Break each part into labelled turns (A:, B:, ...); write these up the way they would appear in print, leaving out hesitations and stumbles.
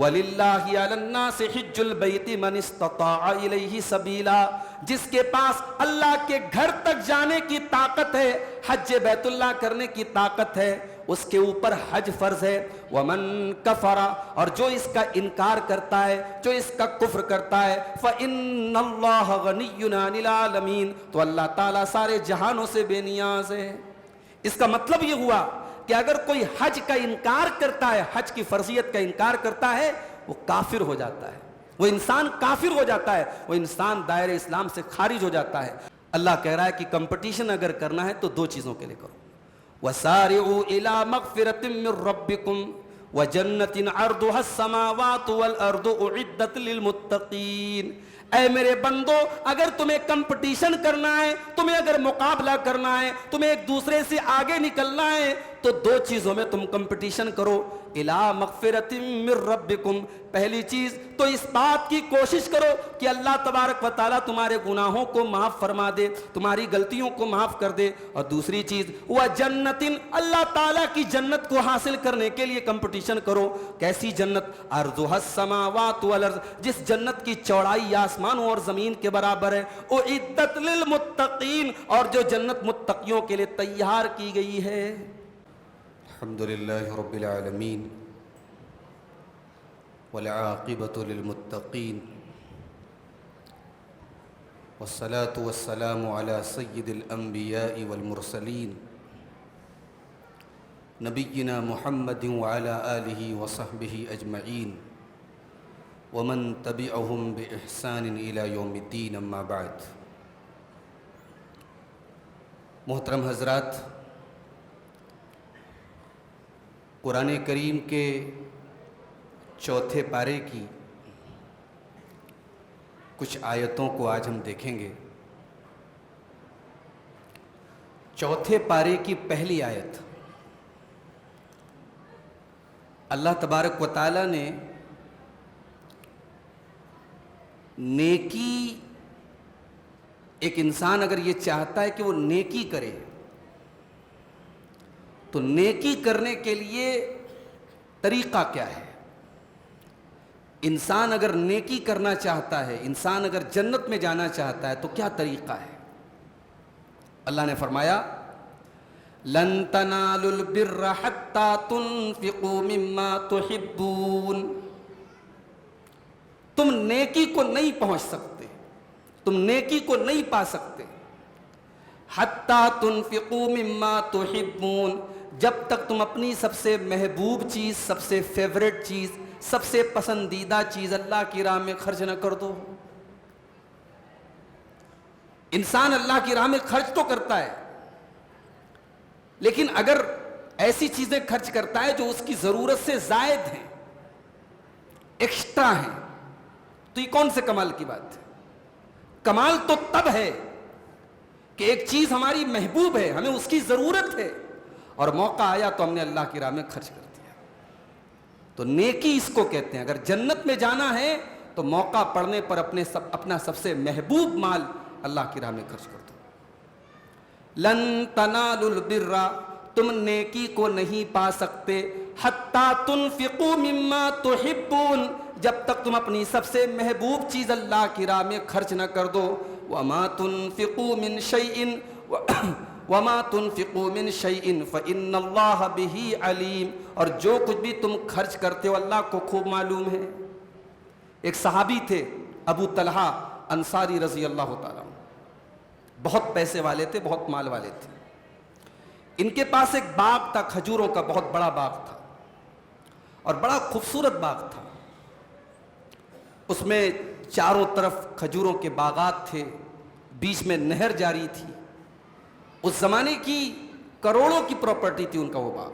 A: وَلِلَّهِ عَلَى النَّاسِ حِجُّ الْبَيْتِ مَنِ اسْتَطَاعَ إِلَيْهِ سَبِيلًا، جس کے پاس اللہ کے گھر تک جانے کی طاقت ہے، حج بیت اللہ کرنے کی طاقت ہے، اس کے اوپر حج فرض ہے۔ وَمَن كَفَرَ، اور جو اس کا انکار کرتا ہے، جو اس کا کفر کرتا ہے، فَإِنَّ اللَّهَ غَنِيٌّ عَنِ الْعَالَمِينَ، تو اللہ تعالیٰ سارے جہانوں سے بے نیاز ہے۔ اس کا مطلب یہ ہوا کہ اگر کوئی حج کا انکار کرتا ہے، حج کی فرضیت کا انکار کرتا ہے، وہ کافر ہو جاتا ہے، وہ انسان کافر ہو جاتا ہے، وہ انسان دائرہ اسلام سے خارج ہو جاتا ہے۔ اللہ کہہ رہا ہے کہ کمپٹیشن اگر کرنا ہے تو دو چیزوں کے لیے کرو، وَسَارِعُوا إِلَىٰ مَغْفِرَةٍ مِّن رَّبِّكُمْ وَجَنَّةٍ عَرْضُهَا السَّمَاوَاتُ وَالْأَرْضُ أُعِدَّتْ لِلْمُتَّقِينَ۔ اے میرے بندو، اگر تمہیں کمپٹیشن کرنا ہے، تمہیں اگر مقابلہ کرنا ہے، تمہیں ایک دوسرے سے آگے نکلنا ہے، تو دو چیزوں میں تم کمپٹیشن کرو۔ اِلَىٰ مَغْفِرَةٍ مِّن رَّبِّكُمْ، پہلی چیز تو اس بات کی کوشش کرو کہ اللہ تبارک و تعالیٰ تمہارے گناہوں کو معاف فرما دے، تمہاری غلطیوں کو معاف کر دے۔ اور دوسری چیز وَجَنَّةٍ، اللہ تعالیٰ کی جنت کو حاصل کرنے کے لیے کمپٹیشن کرو۔ کیسی جنت؟ عَرْضُهَا السَّمَاوَاتُ وَالْأَرْضُ، جس جنت کی چوڑائی آسمانوں اور زمین کے برابر ہے۔ اُعِدَّتْ لِلْمُتَّقِينَ، اور جو جنت متقیوں کے لیے تیار کی گئی ہے۔ الحمدللہ رب العالمین والعاقبۃ للمتقین، والصلاة والسلام علی سید الانبیاء والمرسلین، نبینا محمد وعلی آلہ وصحبہ اجمعین، ومن تبعہم بإحسان الی یوم الدین، اما بعد۔ محترم حضرات، قرآن کریم کے چوتھے پارے کی کچھ آیتوں کو آج ہم دیکھیں گے۔ چوتھے پارے کی پہلی آیت، اللہ تبارک و تعالیٰ نے نیکی، ایک انسان اگر یہ چاہتا ہے کہ وہ نیکی کرے تو نیکی کرنے کے لیے طریقہ کیا ہے؟ انسان اگر نیکی کرنا چاہتا ہے، انسان اگر جنت میں جانا چاہتا ہے تو کیا طریقہ ہے؟ اللہ نے فرمایا لَن تَنَالُوا الْبِرَّ حَتَّىٰ تُنْفِقُوا مِمَّا تُحِبُّونَ، تم نیکی کو نہیں پہنچ سکتے، تم نیکی کو نہیں پا سکتے، حَتَّىٰ تُنْفِقُوا مِمَّا تُحِبُّونَ، جب تک تم اپنی سب سے محبوب چیز، سب سے فیوریٹ چیز، سب سے پسندیدہ چیز اللہ کی راہ میں خرچ نہ کر دو۔ انسان اللہ کی راہ میں خرچ تو کرتا ہے، لیکن اگر ایسی چیزیں خرچ کرتا ہے جو اس کی ضرورت سے زائد ہیں، ایکسٹرا ہیں، تو یہ کون سے کمال کی بات ہے؟ کمال تو تب ہے کہ ایک چیز ہماری محبوب ہے، ہمیں اس کی ضرورت ہے، اور موقع آیا تو ہم نے اللہ کی راہ میں خرچ کر دیا۔ تو نیکی اس کو کہتے ہیں۔ اگر جنت میں جانا ہے تو موقع پڑنے پر اپنا سب سے محبوب مال اللہ کی راہ میں خرچ کر دو۔ لن تنالوا البر، تم نیکی کو نہیں پا سکتے، حتی تنفقوا مما تحبون، جب تک تم اپنی سب سے محبوب چیز اللہ کی راہ میں خرچ نہ کر دو۔ وما تنفقوا من شیء وَمَا تُنْفِقُوا مِنْ شَيْءٍ فَإِنَّ اللَّهَ بِهِ عَلِيمٌ، اور جو کچھ بھی تم خرچ کرتے ہو اللہ کو خوب معلوم ہے۔ ایک صحابی تھے ابو طلحہ انصاری رضی اللہ تعالیٰ عنہ، بہت پیسے والے تھے، بہت مال والے تھے۔ ان کے پاس ایک باغ تھا، کھجوروں کا بہت بڑا باغ تھا، اور بڑا خوبصورت باغ تھا۔ اس میں چاروں طرف کھجوروں کے باغات تھے، بیچ میں نہر جاری تھی۔ اس زمانے کی کروڑوں کی پراپرٹی تھی ان کا وہ باغ،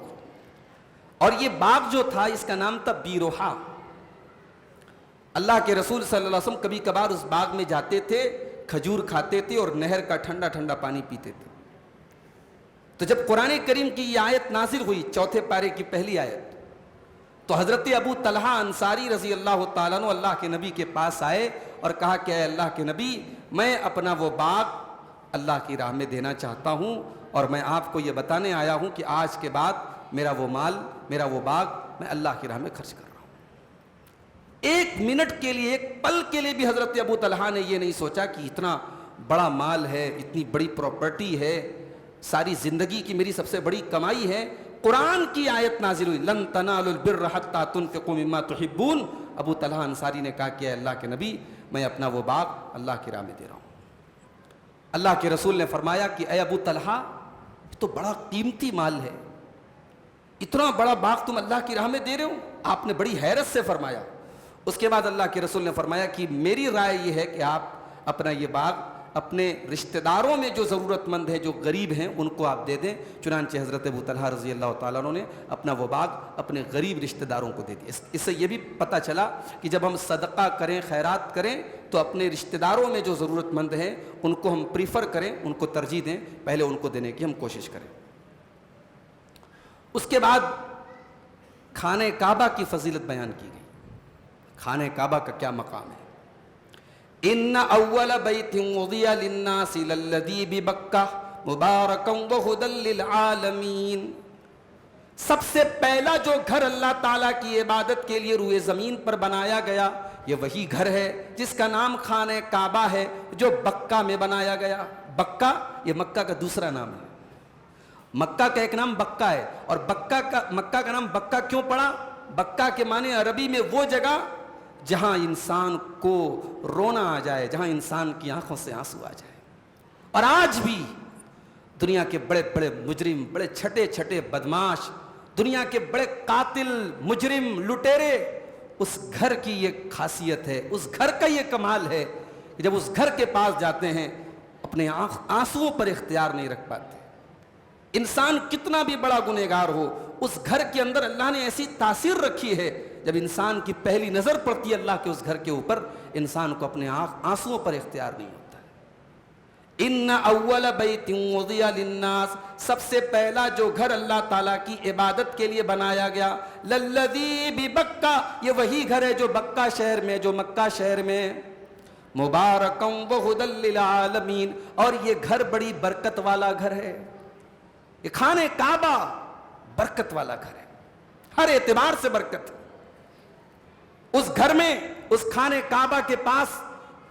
A: اور یہ باغ جو تھا اس کا نام تھا بیروحا۔ اللہ کے رسول صلی اللہ علیہ وسلم کبھی کبھار اس باغ میں جاتے تھے، کھجور کھاتے تھے اور نہر کا ٹھنڈا ٹھنڈا پانی پیتے تھے۔ تو جب قرآن کریم کی یہ آیت نازل ہوئی، چوتھے پارے کی پہلی آیت، تو حضرت ابو طلحہ انصاری رضی اللہ تعالیٰ عنہ اللہ کے نبی کے پاس آئے اور کہا کہ اے اللہ کے نبی، میں اپنا وہ باغ اللہ کی راہ میں دینا چاہتا ہوں، اور میں آپ کو یہ بتانے آیا ہوں کہ آج کے بعد میرا وہ مال، میرا وہ باغ میں اللہ کی راہ میں خرچ کر رہا ہوں۔ ایک منٹ کے لیے, ایک پل کے لیے بھی حضرت ابو طلحہ نے یہ نہیں سوچا کہ اتنا بڑا مال ہے, اتنی بڑی پراپرٹی ہے, ساری زندگی کی میری سب سے بڑی کمائی ہے. قرآن کی آیت نازل ہوئی, لن تنالوا البر حتى تنفقوا مما تحبون. ابو طلحہ انصاری نے کہا کہ اے اللہ کے نبی, میں اپنا وہ باغ اللہ کی راہ میں دے رہا ہوں. اللہ کے رسول نے فرمایا کہ اے ابو طلحہ, یہ تو بڑا قیمتی مال ہے, اتنا بڑا باغ تم اللہ کی راہ میں دے رہے ہو. آپ نے بڑی حیرت سے فرمایا. اس کے بعد اللہ کے رسول نے فرمایا کہ میری رائے یہ ہے کہ آپ اپنا یہ باغ اپنے رشتہ داروں میں جو ضرورت مند ہے, جو غریب ہیں, ان کو آپ دے دیں. چنانچہ حضرت ابو طلحہ رضی اللہ تعالیٰ عنہ نے اپنا وہ باغ اپنے غریب رشتہ داروں کو دے دیا. اس سے یہ بھی پتہ چلا کہ جب ہم صدقہ کریں, خیرات کریں, تو اپنے رشتہ داروں میں جو ضرورت مند ہیں ان کو ہم پریفر کریں, ان کو ترجیح دیں, پہلے ان کو دینے کی ہم کوشش کریں. اس کے بعد خانہ کعبہ کی فضیلت بیان کی گئی. خانہ کعبہ کا کیا مقام ہے؟ ان اول بیت وضع للناس للذی ببکہ مبارکا وہدی للعالمین. سب سے پہلا جو گھر اللہ تعالیٰ کی عبادت کے لیے روئے زمین پر بنایا گیا, یہ وہی گھر ہے جس کا نام خانہ کعبہ ہے, جو بکہ میں بنایا گیا. بکہ یہ مکہ کا دوسرا نام ہے. مکہ کا ایک نام بکہ ہے, اور مکہ کا نام بکہ کیوں پڑا؟ بکہ کے معنی عربی میں وہ جگہ جہاں انسان کو رونا آ جائے, جہاں انسان کی آنکھوں سے آنسو آ جائے. اور آج بھی دنیا کے بڑے بڑے مجرم, بڑے چھٹے چھٹے بدماش, دنیا کے بڑے قاتل, مجرم, لٹیرے, اس گھر کی یہ خاصیت ہے, اس گھر کا یہ کمال ہے کہ جب اس گھر کے پاس جاتے ہیں اپنے آنسوؤں پر اختیار نہیں رکھ پاتے. انسان کتنا بھی بڑا گنہگار ہو, اس گھر کے اندر اللہ نے ایسی تاثیر رکھی ہے, جب انسان کی پہلی نظر پڑتی ہے اللہ کے اس گھر کے اوپر, انسان کو اپنے آنسوؤں پر اختیار نہیں ہوتا ہے. ان اول بیت وضع للناس, سب سے پہلا جو گھر اللہ تعالیٰ کی عبادت کے لیے بنایا گیا, للذی ببکہ, یہ وہی گھر ہے جو بکہ شہر میں, جو مکہ شہر میں, مبارکا وہدی للعالمین, اور یہ گھر بڑی برکت والا گھر ہے. یہ خانہ کعبہ برکت والا گھر ہے, ہر اعتبار سے برکت ہے. اس گھر میں, اس خانہ کعبہ کے پاس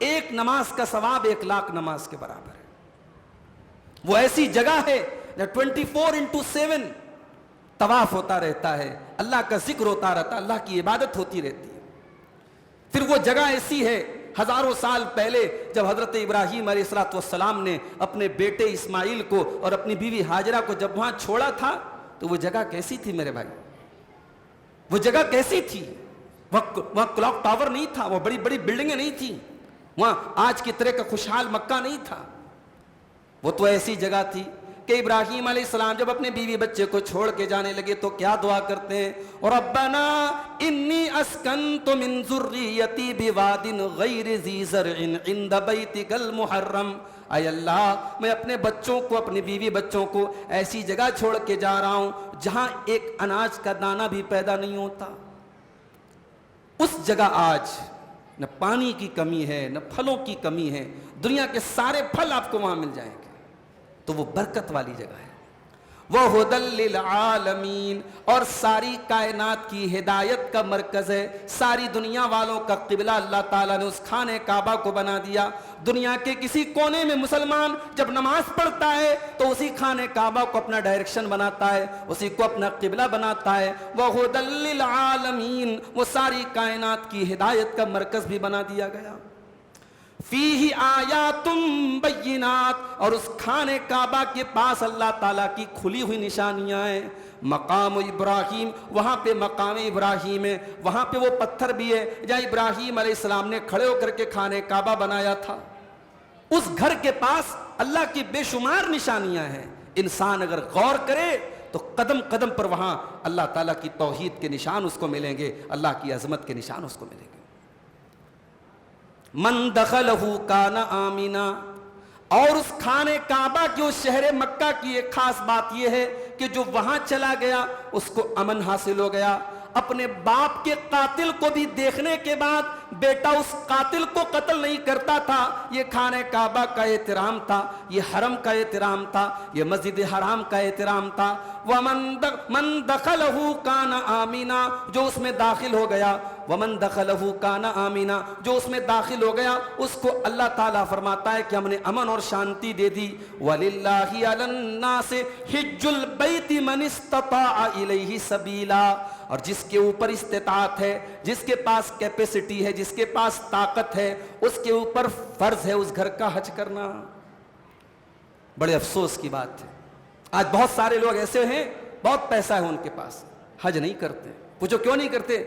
A: ایک نماز کا ثواب 1,00,000 نماز کے برابر ہے. وہ ایسی جگہ ہے جہاں 24/7 طواف ہوتا رہتا ہے, اللہ کا ذکر ہوتا رہتا ہے, اللہ کی عبادت ہوتی رہتی ہے. پھر وہ جگہ ایسی ہے, ہزاروں سال پہلے جب حضرت ابراہیم علیہ السلام نے اپنے بیٹے اسماعیل کو اور اپنی بیوی ہاجرہ کو جب وہاں چھوڑا تھا, تو وہ جگہ کیسی تھی میرے بھائی؟ وہ جگہ کیسی تھی؟ وہاں کلاک ٹاور نہیں تھا, وہ بڑی بڑی بلڈنگیں نہیں تھیں, وہاں آج کی طرح کا خوشحال مکہ نہیں تھا. وہ تو ایسی جگہ تھی کہ ابراہیم علیہ السلام جب اپنے بیوی بچے کو چھوڑ کے جانے لگے تو کیا دعا کرتے ہیں؟ ربنا انی اسکنت من ذریتی بواد غیر ذی زرع عند بیتک المحرم. اے اللہ, میں اپنے بچوں کو, اپنی بیوی بچوں کو ایسی جگہ چھوڑ کے جا رہا ہوں جہاں ایک اناج کا دانہ بھی پیدا نہیں ہوتا. اس جگہ آج نہ پانی کی کمی ہے, نہ پھلوں کی کمی ہے, دنیا کے سارے پھل آپ کو وہاں مل جائیں گے. تو وہ برکت والی جگہ ہے. وَهُدًى لِّلْعَالَمِينَ, اور ساری کائنات کی ہدایت کا مرکز ہے. ساری دنیا والوں کا قبلہ اللہ تعالیٰ نے اس خانہ کعبہ کو بنا دیا. دنیا کے کسی کونے میں مسلمان جب نماز پڑھتا ہے تو اسی خانہ کعبہ کو اپنا ڈائریکشن بناتا ہے, اسی کو اپنا قبلہ بناتا ہے. وَهُدًى لِّلْعَالَمِينَ, وہ ساری کائنات کی ہدایت کا مرکز بھی بنا دیا گیا. فیہ آیات بینات, اور اس خانہ کعبہ کے پاس اللہ تعالیٰ کی کھلی ہوئی نشانیاں ہیں. مقام ابراہیم, وہاں پہ مقام ابراہیم ہے, وہاں پہ وہ پتھر بھی ہے جہاں ابراہیم علیہ السلام نے کھڑے ہو کر کے خانہ کعبہ بنایا تھا. اس گھر کے پاس اللہ کی بے شمار نشانیاں ہیں. انسان اگر غور کرے تو قدم قدم پر وہاں اللہ تعالیٰ کی توحید کے نشان اس کو ملیں گے, اللہ کی عظمت کے نشان اس کو ملیں گے. من دخلہ کان آمنا, اور اس خانہ کعبہ کی, اس شہر مکہ کی ایک خاص بات یہ ہے کہ جو وہاں چلا گیا اس کو امن حاصل ہو گیا. اپنے باپ کے قاتل کو بھی دیکھنے کے بعد بیٹا اس قاتل کو قتل نہیں کرتا تھا. یہ خانہ کعبہ کا احترام تھا, یہ حرم کا احترام تھا, یہ مسجد حرام کا احترام تھا. وَمَن دَخَلَهُ كَانَ آمِنًا, جو اس میں داخل ہو گیا ومن دخلہ کان آمنا، جو اس میں داخل ہو گیا اس کو اللہ تعالیٰ فرماتا ہے کہ ہم نے امن اور شانتی دے دی. وَلِلَّهِ عَلَى النَّاسِ حِجُّ الْبَيْتِ مَنِ اسْتَطَاعَ إِلَيْهِ سَبِيلًا، اور جس کے اوپر استطاعت ہے، جس کے پاس کیپیسٹی ہے، جس کے پاس طاقت ہے، اس کے اوپر فرض ہے اس گھر کا حج کرنا. بڑے افسوس کی بات ہے، آج بہت سارے لوگ ایسے ہیں بہت پیسہ ہے ان کے پاس، حج نہیں کرتے. پوچھو کیوں نہیں کرتے؟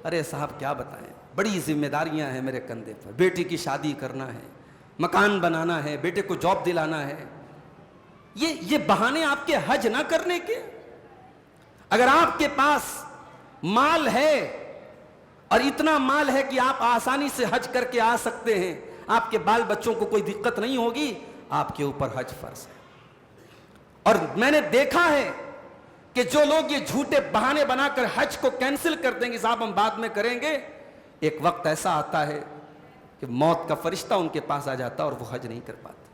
A: ارے صاحب کیا بتائیں، بڑی ذمہ داریاں ہیں میرے کندھے پر، بیٹی کی شادی کرنا ہے، مکان بنانا ہے، بیٹے کو جاب دلانا ہے. یہ بہانے آپ کے حج نہ کرنے کے. اگر آپ کے پاس مال ہے اور اتنا مال ہے کہ آپ آسانی سے حج کر کے آ سکتے ہیں، آپ کے بال بچوں کو کوئی دقت نہیں ہوگی، آپ کے اوپر حج فرض ہے. اور میں نے دیکھا ہے کہ جو لوگ یہ جھوٹے بہانے بنا کر حج کو کینسل کر دیں گے، صاحب ہم بعد میں کریں گے، ایک وقت ایسا آتا ہے کہ موت کا فرشتہ ان کے پاس آ جاتا اور وہ حج نہیں کر پاتے.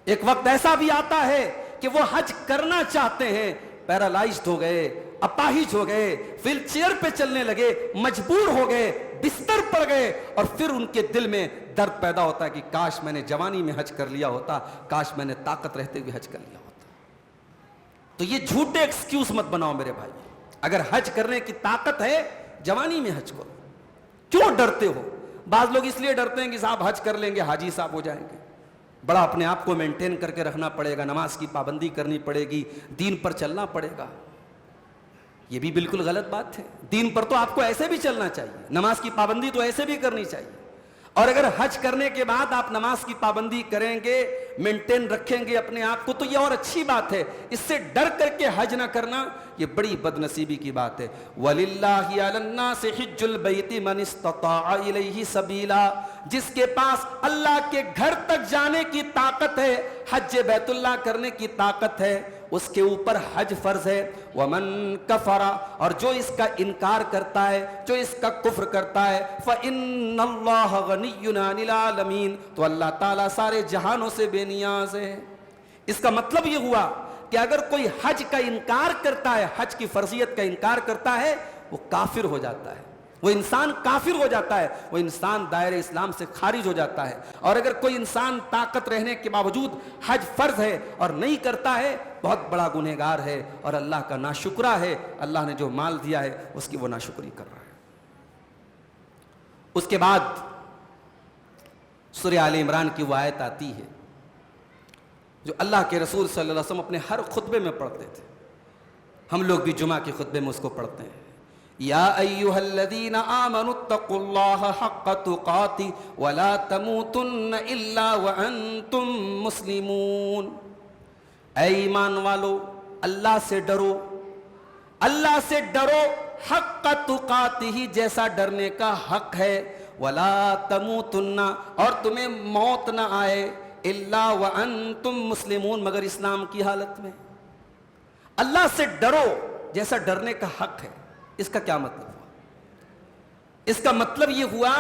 A: ایک وقت ایسا بھی آتا ہے کہ وہ حج کرنا چاہتے ہیں، پیرالائزڈ ہو گئے، اپاہج ہو گئے، ویل چیئر پہ چلنے لگے، مجبور ہو گئے، بستر پر گئے، اور پھر ان کے دل میں درد پیدا ہوتا ہے کہ کاش میں نے جوانی میں حج کر لیا ہوتا، کاش میں نے طاقت رہتے ہوئے حج کر لیا ہوتا. تو یہ جھوٹے ایکسکیوز مت بناؤ میرے بھائی. اگر حج کرنے کی طاقت ہے جوانی میں حج کرو. کیوں ڈرتے ہو؟ بعض لوگ اس لیے ڈرتے ہیں کہ صاحب حج کر لیں گے حاجی صاحب ہو جائیں گے. بڑا اپنے آپ کو مینٹین کر کے رکھنا پڑے گا، نماز کی پابندی کرنی پڑے گی، دین پر چلنا پڑے گا. یہ بھی بالکل غلط بات ہے. دین پر تو آپ کو ایسے بھی چلنا چاہیے، نماز کی پابندی تو ایسے بھی کرنی چاہیے. اور اگر حج کرنے کے بعد آپ نماز کی پابندی کریں گے، مینٹین رکھیں گے اپنے آپ کو، تو یہ اور اچھی بات ہے. اس سے ڈر کر کے حج نہ کرنا یہ بڑی بد نصیبی کی بات ہے. وَلِلَّهِ عَلَى النَّاسِ حِجُّ الْبَيْتِ مَنِ اسْتَطَاعَ إِلَيْهِ سَبِيلًا، جس کے پاس اللہ کے گھر تک جانے کی طاقت ہے، حج بیت اللہ کرنے کی طاقت ہے، اس کے اوپر حج فرض ہے. وَمَن كَفَرَ، اور جو اس کا انکار کرتا ہے، جو اس کا کفر کرتا ہے، فَإِنَّ اللَّهَ غَنِيٌّ عَنِ الْعَالَمِينَ، تو اللہ تعالیٰ سارے جہانوں سے بے نیاز ہے. اس کا مطلب یہ ہوا کہ اگر کوئی حج کا انکار کرتا ہے، حج کی فرضیت کا انکار کرتا ہے، وہ کافر ہو جاتا ہے، وہ انسان کافر ہو جاتا ہے، وہ انسان دائرہ اسلام سے خارج ہو جاتا ہے. اور اگر کوئی انسان طاقت رہنے کے باوجود حج فرض ہے اور نہیں کرتا ہے، بہت بڑا گنہگار ہے اور اللہ کا ناشکرا ہے. اللہ نے جو مال دیا ہے اس کی وہ ناشکری کر رہا ہے. اس کے بعد سورہ آل عمران کی وہ آیت آتی ہے جو اللہ کے رسول صلی اللہ علیہ وسلم اپنے ہر خطبے میں پڑھتے تھے. ہم لوگ بھی جمعہ کے خطبے میں اس کو پڑھتے ہیں. یا ایھا الذین آمنوا اتقوا اللہ حق تقاتہ ولا تموتن الا وانتم مسلمون. اے ایمان والو، اللہ سے ڈرو، اللہ سے ڈرو، حق تقاتہ، جیسا ڈرنے کا حق ہے، ولا تموتن، اور تمہیں موت نہ آئے، الا وانتم مسلمون، مگر اسلام کی حالت میں. اللہ سے ڈرو جیسا ڈرنے کا حق ہے. اس کا کیا مطلب ہوا؟ اس کا مطلب یہ ہوا،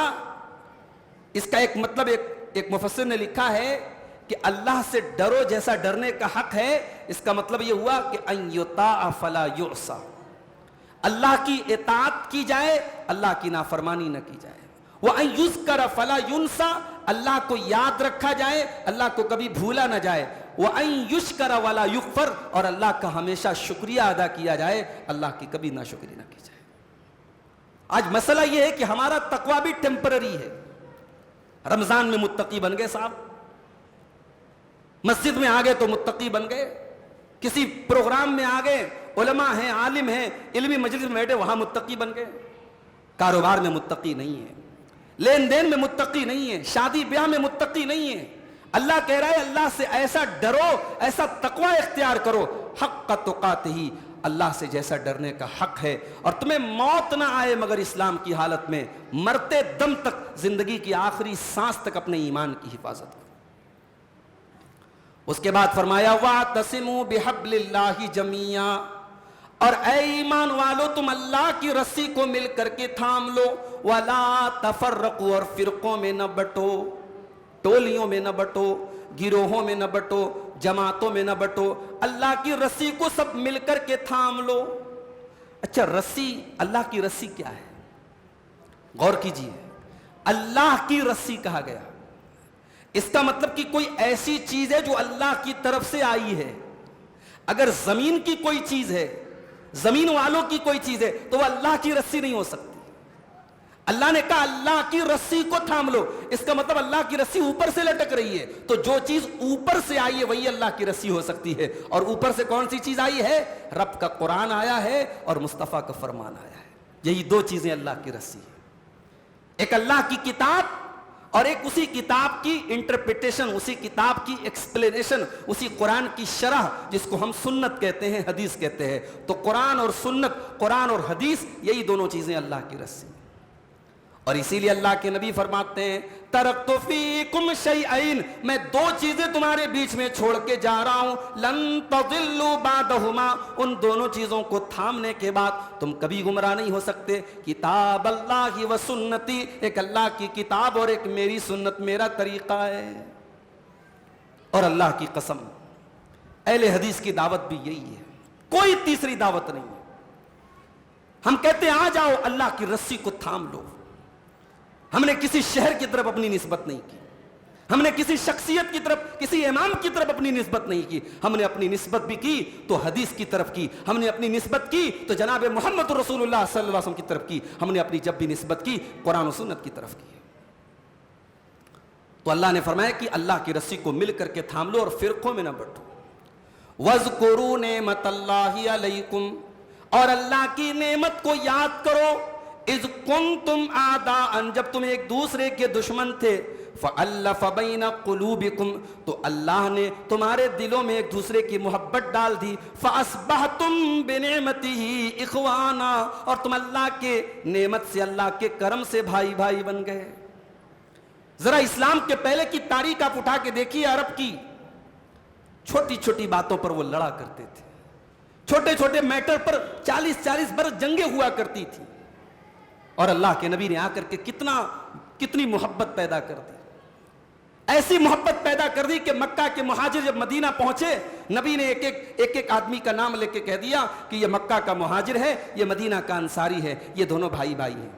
A: اس کا ایک مطلب ایک مفسر نے لکھا ہے کہ اللہ سے ڈرو جیسا ڈرنے کا حق ہے. اس کا مطلب یہ ہوا کہ ان یطاع فلا یعصى، اللہ کی اطاعت کی جائے، اللہ کی نافرمانی نہ کی جائے. وان یذکر فلا ینسى، اللہ کو یاد رکھا جائے، اللہ کو کبھی بھولا نہ جائے. وان یشکر ولا یکفر، اور اللہ کا ہمیشہ شکریہ ادا کیا جائے، اللہ کی کبھی ناشکری نہ کی جائے. آج مسئلہ یہ ہے کہ ہمارا تقوی بھی ٹیمپرری ہے. رمضان میں متقی بن گئے صاحب، مسجد میں آ گئے تو متقی بن گئے، کسی پروگرام میں آ گئے، علماء ہیں، عالم ہیں، علمی مجلس میں بیٹھے وہاں متقی بن گئے. کاروبار میں متقی نہیں ہے، لین دین میں متقی نہیں ہے، شادی بیاہ میں متقی نہیں ہے. اللہ کہہ رہا ہے اللہ سے ایسا ڈرو، ایسا تقوی اختیار کرو، حق تقاتہ، اللہ سے جیسا ڈرنے کا حق ہے، اور تمہیں موت نہ آئے مگر اسلام کی حالت میں، مرتے دم تک، زندگی کی آخری سانس تک اپنے ایمان کی حفاظت کرو. اس کے بعد فرمایا وَاعْتَصِمُوا بِحَبْلِ اللَّهِ جَمِيعًا، اور اے ایمان والو تم اللہ کی رسی کو مل کر کے تھام لو. وَلَا تَفَرَّقُوا، اور فرقوں میں نہ بٹو، ٹولیوں میں نہ بٹو، گروہوں میں نہ بٹو، جماعتوں میں نہ بٹو، اللہ کی رسی کو سب مل کر کے تھام لو. اچھا رسی، اللہ کی رسی کیا ہے؟ غور کیجیے، اللہ کی رسی کہا گیا، اس کا مطلب کہ کوئی ایسی چیز ہے جو اللہ کی طرف سے آئی ہے۔ اگر زمین کی کوئی چیز ہے، زمین والوں کی کوئی چیز ہے، تو وہ اللہ کی رسی نہیں ہو سکتی۔ اللہ نے کہا اللہ کی رسی کو تھام لو، اس کا مطلب اللہ کی رسی اوپر سے لٹک رہی ہے، تو جو چیز اوپر سے آئی ہے وہی اللہ کی رسی ہو سکتی ہے۔ اور اوپر سے کون سی چیز آئی ہے؟ رب کا قرآن آیا ہے اور مصطفیٰ کا فرمان آیا ہے، یہی دو چیزیں اللہ کی رسی ہے۔ ایک اللہ کی کتاب اور ایک اسی کتاب کی انٹرپریٹیشن، اسی کتاب کی ایکسپلینیشن، اسی قرآن کی شرح، جس کو ہم سنت کہتے ہیں، حدیث کہتے ہیں۔ تو قرآن اور سنت، قرآن اور حدیث، یہی دونوں چیزیں اللہ کی رسی۔ اور اسی لیے اللہ کے نبی فرماتے ہیں ترکت فیکم شیئین، میں دو چیزیں تمہارے بیچ میں چھوڑ کے جا رہا ہوں، لن تضلوا بعدہما، ان دونوں چیزوں کو تھامنے کے بعد تم کبھی گمراہ نہیں ہو سکتے، کتاب اللہ و سنتی، ایک اللہ کی کتاب اور ایک میری سنت، میرا طریقہ ہے۔ اور اللہ کی قسم اہل حدیث کی دعوت بھی یہی ہے، کوئی تیسری دعوت نہیں ہے۔ ہم کہتے ہیں آ جاؤ اللہ کی رسی کو تھام لو۔ ہم نے کسی شہر کی طرف اپنی نسبت نہیں کی، ہم نے کسی شخصیت کی طرف، کسی امام کی طرف اپنی نسبت نہیں کی، ہم نے اپنی نسبت بھی کی تو حدیث کی طرف کی، ہم نے اپنی نسبت کی تو جناب محمد رسول اللہ صلی اللہ علیہ وسلم کی طرف کی، ہم نے اپنی جب بھی نسبت کی قرآن و سنت کی طرف کی۔ تو اللہ نے فرمایا کہ اللہ کی رسی کو مل کر کے تھام لو اور فرقوں میں نہ بٹو۔ وَاذْكُرُوا نِعْمَتَ اللَّهِ عَلَيْكُمْ، اور اللہ کی نعمت کو یاد کرو، اذ کنتم اعداء، جب تم ایک دوسرے کے دشمن تھے، فألف بین قلوبکم، تو اللہ نے تمہارے دلوں میں ایک دوسرے کی محبت ڈال دی، فاصبحتم بنعمتہ اخوانا، اور تم اللہ کے نعمت سے، اللہ کے کرم سے بھائی بھائی بن گئے۔ ذرا اسلام کے پہلے کی تاریخ آپ اٹھا کے دیکھیے، عرب کی چھوٹی چھوٹی باتوں پر وہ لڑا کرتے تھے، چھوٹے چھوٹے میٹر پر 40 برس جنگیں ہوا کرتی تھی، اور اللہ کے نبی نے آ کر کے کتنی محبت پیدا کر دی، ایسی محبت پیدا کر دی کہ مکہ کے مہاجر جب مدینہ پہنچے، نبی نے ایک آدمی کا نام لے کے کہہ دیا کہ یہ مکہ کا مہاجر ہے، یہ مدینہ کا انصاری ہے، یہ دونوں بھائی بھائی ہیں،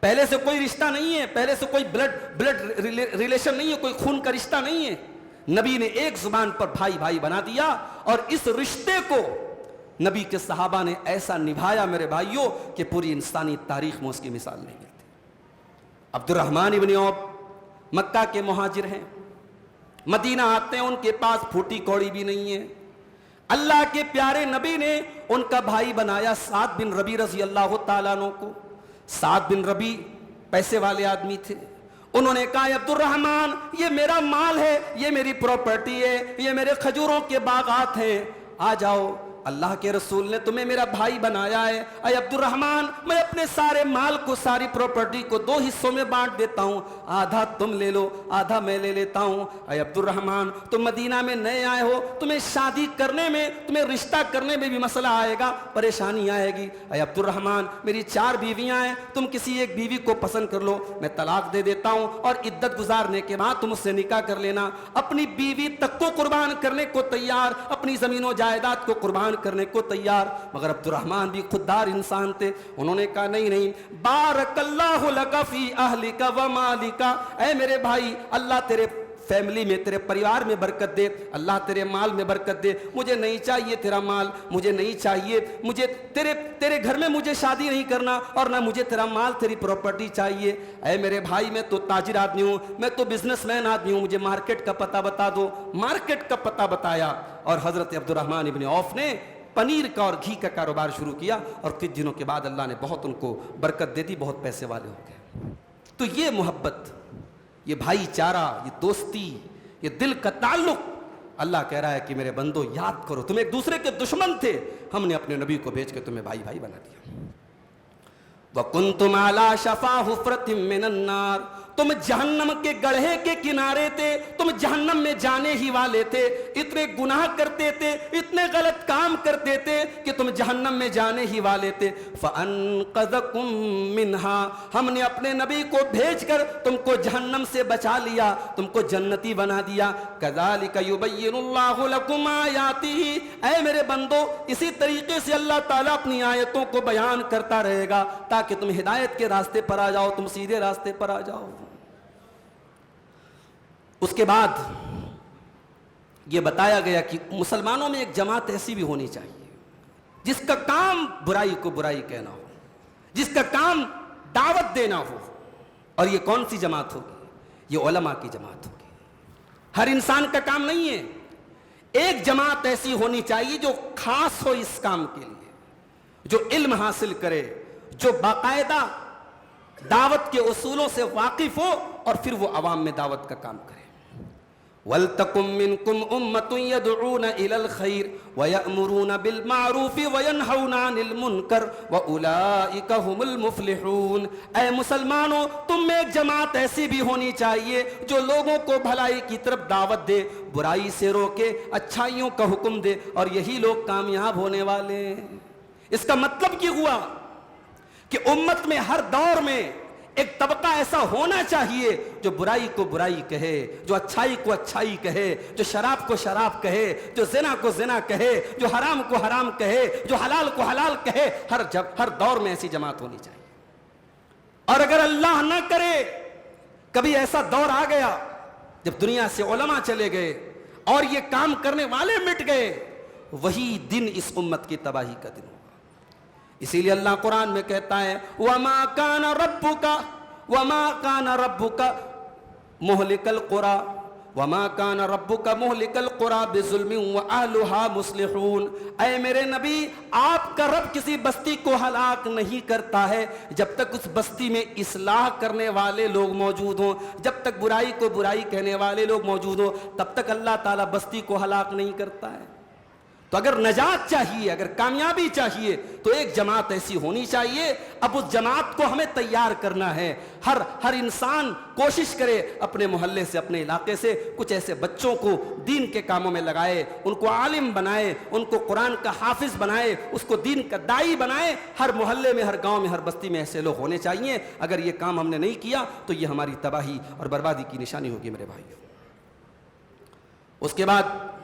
A: پہلے سے کوئی رشتہ نہیں ہے، پہلے سے کوئی بلڈ ریلیشن نہیں ہے، کوئی خون کا رشتہ نہیں ہے، نبی نے ایک زبان پر بھائی بھائی بنا دیا، اور اس رشتے کو نبی کے صحابہ نے ایسا نبھایا میرے بھائیوں کہ پوری انسانی تاریخ میں اس کی مثال نہیں ملتی۔ عبد الرحمن ابن عوف مکہ کے مہاجر ہیں، مدینہ آتے ہیں، ان کے پاس پھوٹی کوڑی بھی نہیں ہے، اللہ کے پیارے نبی نے ان کا بھائی بنایا سعد بن ربی رضی اللہ تعالیٰ عنہ کو۔ سعد بن ربی پیسے والے آدمی تھے، انہوں نے کہا عبد الرحمن یہ میرا مال ہے، یہ میری پراپرٹی ہے، یہ میرے کھجوروں کے باغات ہیں، آ جاؤ، اللہ کے رسول نے تمہیں میرا بھائی بنایا ہے، اے عبد الرحمن میں اپنے سارے مال کو، ساری پراپرٹی کو 2 حصوں میں بانٹ دیتا ہوں، آدھا تم لے لو، آدھا میں لے لیتا ہوں۔ اے عبد الرحمن تم مدینہ میں نئے آئے ہو، تمہیں شادی کرنے میں، تمہیں رشتہ کرنے میں بھی مسئلہ آئے گا، پریشانی آئے گی۔ اے عبد الرحمن میری 4 بیویاں ہیں، تم کسی ایک بیوی کو پسند کر لو، میں طلاق دے دیتا ہوں، اور عدت گزارنے کے بعد تم اس سے نکاح کر لینا۔ اپنی بیوی تک کو قربان کرنے کو تیار، اپنی زمین و جائیداد کو قربان کرنے کو تیار، مگر عبد الرحمن بھی خوددار انسان تھے، انہوں نے کہا نہیں، بارک اللہ لک فی اہلک و مالک، اے میرے بھائی اللہ تیرے فیملی میں، تیرے پریوار میں برکت دے، اللہ تیرے مال میں برکت دے، مجھے نہیں چاہیے تیرا مال، مجھے نہیں چاہیے، مجھے تیرے گھر میں مجھے شادی نہیں کرنا، اور نہ مجھے تیرا مال، تیری پراپرٹی چاہیے۔ اے میرے بھائی میں تو تاجر آدمی ہوں، میں تو بزنس مین آدمی ہوں، مجھے مارکیٹ کا پتہ بتا دو۔ مارکیٹ کا پتہ بتایا، اور حضرت عبد الرحمن ابن عوف نے پنیر کا اور گھی کا کاروبار شروع کیا، اور کچھ دنوں کے بعد اللہ نے بہت ان کو برکت دے دی، بہت پیسے والے ہو گئے۔ تو یہ محبت، یہ بھائی چارہ، یہ دوستی، یہ دل کا تعلق، اللہ کہہ رہا ہے کہ میرے بندو یاد کرو، تم ایک دوسرے کے دشمن تھے، ہم نے اپنے نبی کو بھیج کے تمہیں بھائی بھائی بنا دیا۔ وَكُنْتُمْ عَلَى شَفَا حُفْرَةٍ مِّنَ النَّارِ، تم جہنم کے گڑھے کے کنارے تھے, تم جہنم میں جانے ہی والے تھے, اتنے گناہ کرتے تھے, اتنے غلط کام کرتے تھے کہ تم جہنم میں جانے ہی والے تھے. فَأَنْقَذَكُمْ مِنْهَا, ہم نے اپنے نبی کو بھیج کر تم کو جہنم سے بچا لیا, تم کو جنتی بنا دیا. كَذَلِكَ يُبَيِّنُ اللَّهُ لَكُمْ آيَاتِهِ, اے میرے بندو اسی طریقے سے اللہ تعالیٰ اپنی آیتوں کو بیان کرتا رہے گا تاکہ تم ہدایت کے راستے پر آ جاؤ, تم سیدھے راستے پر آ جاؤ. اس کے بعد یہ بتایا گیا کہ مسلمانوں میں ایک جماعت ایسی بھی ہونی چاہیے جس کا کام برائی کو برائی کہنا ہو, جس کا کام دعوت دینا ہو. اور یہ کون سی جماعت ہوگی؟ یہ علماء کی جماعت ہوگی. ہر انسان کا کام نہیں ہے. ایک جماعت ایسی ہونی چاہیے جو خاص ہو اس کام کے لیے, جو علم حاصل کرے, جو باقاعدہ دعوت کے اصولوں سے واقف ہو اور پھر وہ عوام میں دعوت کا کام کرے. وَلْتَكُمْ مِنْكُمْ أُمَّةٌ يَدْعُونَ إِلَى الْخَيْرِ وَيَأْمُرُونَ بِالْمَعْرُوفِ وَيَنْهَوْنَ عَنِ الْمُنْكَرِ وَأُولَئِكَ هُمُ الْمُفْلِحُونَ. اے مسلمانوں, تم میں ایک جماعت ایسی بھی ہونی چاہیے جو لوگوں کو بھلائی کی طرف دعوت دے, برائی سے روکے, اچھائیوں کا حکم دے, اور یہی لوگ کامیاب ہونے والے ہیں. اس کا مطلب یہ ہوا کہ امت میں ہر دور میں ایک طبقہ ایسا ہونا چاہیے جو برائی کو برائی کہے, جو اچھائی کو اچھائی کہے, جو شراب کو شراب کہے, جو زنا کو زنا کہے, جو حرام کو حرام کہے, جو حلال کو حلال کہے. ہر دور میں ایسی جماعت ہونی چاہیے. اور اگر اللہ نہ کرے کبھی ایسا دور آ گیا جب دنیا سے علماء چلے گئے اور یہ کام کرنے والے مٹ گئے, وہی دن اس امت کی تباہی کا دن ہوگا. اسی لیے اللہ قرآن میں کہتا ہے وَمَا كَانَ رَبُّكَ مُهْلِكَ الْقُرَى وَمَا كَانَ رَبُّكَ مُهْلِكَ الْقُرَى بِظُلْمٍ وَأَهْلُهَا مُصْلِحُونَ. اے میرے نبی, آپ کا رب کسی بستی کو ہلاک نہیں کرتا ہے جب تک اس بستی میں اصلاح کرنے والے لوگ موجود ہوں, جب تک برائی کو برائی کہنے والے لوگ موجود ہوں, تب تک اللہ تعالیٰ بستی کو ہلاک نہیں کرتا ہے. تو اگر نجات چاہیے, اگر کامیابی چاہیے, تو ایک جماعت ایسی ہونی چاہیے. اب اس جماعت کو ہمیں تیار کرنا ہے. ہر انسان کوشش کرے اپنے محلے سے, اپنے علاقے سے کچھ ایسے بچوں کو دین کے کاموں میں لگائے, ان کو عالم بنائے, ان کو قرآن کا حافظ بنائے, اس کو دین کا داعی بنائے. ہر محلے میں, ہر گاؤں میں, ہر بستی میں ایسے لوگ ہونے چاہیے. اگر یہ کام ہم نے نہیں کیا تو یہ ہماری تباہی اور بربادی کی نشانی ہوگی میرے بھائیو. اس کے بعد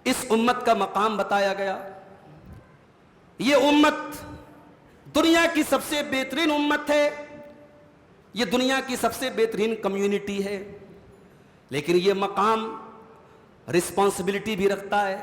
A: اس امت کا مقام بتایا گیا. یہ امت دنیا کی سب سے بہترین امت ہے, یہ دنیا کی سب سے بہترین کمیونٹی ہے, لیکن یہ مقام رسپانسبلٹی بھی رکھتا ہے.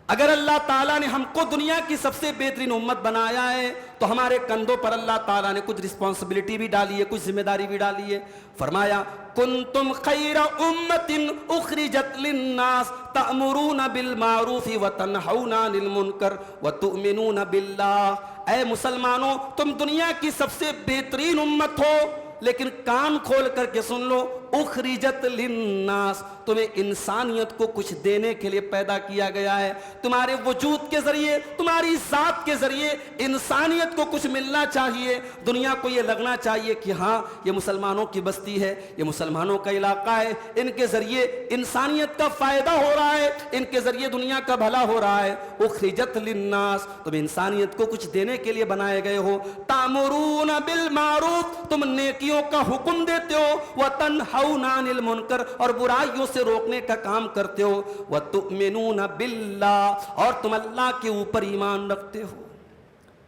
A: اگر اللہ تعالیٰ نے ہم کو دنیا کی سب سے بہترین امت بنایا ہے تو ہمارے کندھوں پر اللہ تعالیٰ نے کچھ رسپانسبلٹی بھی ڈالی ہے, کچھ ذمہ داری بھی ڈالی ہے. فرمایا کنتم خیر امت اخرجت للناس تأمرون بالمعروف وتنہون عن المنکر وتؤمنون باللہ. اے مسلمانوں, تم دنیا کی سب سے بہترین امت ہو, لیکن کان کھول کر کے سن لو, اخرجت للناس, تمہیں انسانیت کو کچھ دینے کے لیے پیدا کیا گیا ہے. تمہارے وجود کے ذریعے, تمہاری ذات کے ذریعے انسانیت کو کچھ ملنا چاہیے. دنیا کو یہ لگنا چاہیے کہ ہاں یہ مسلمانوں کی بستی ہے, یہ مسلمانوں کا علاقہ ہے, ان کے ذریعے انسانیت کا فائدہ ہو رہا ہے, ان کے ذریعے دنیا کا بھلا ہو رہا ہے. اخرجت للناس, تم انسانیت کو کچھ دینے کے لیے بنائے گئے ہو. تامرون بالمعروف, تم نیکیوں کا حکم دیتے ہو. وتنہون عن المنکر, اور برائیوں سے روکنے کا کام کرتے ہو. وتؤمنون باللہ, اور تم اللہ کے اوپر ایمان رکھتے ہو.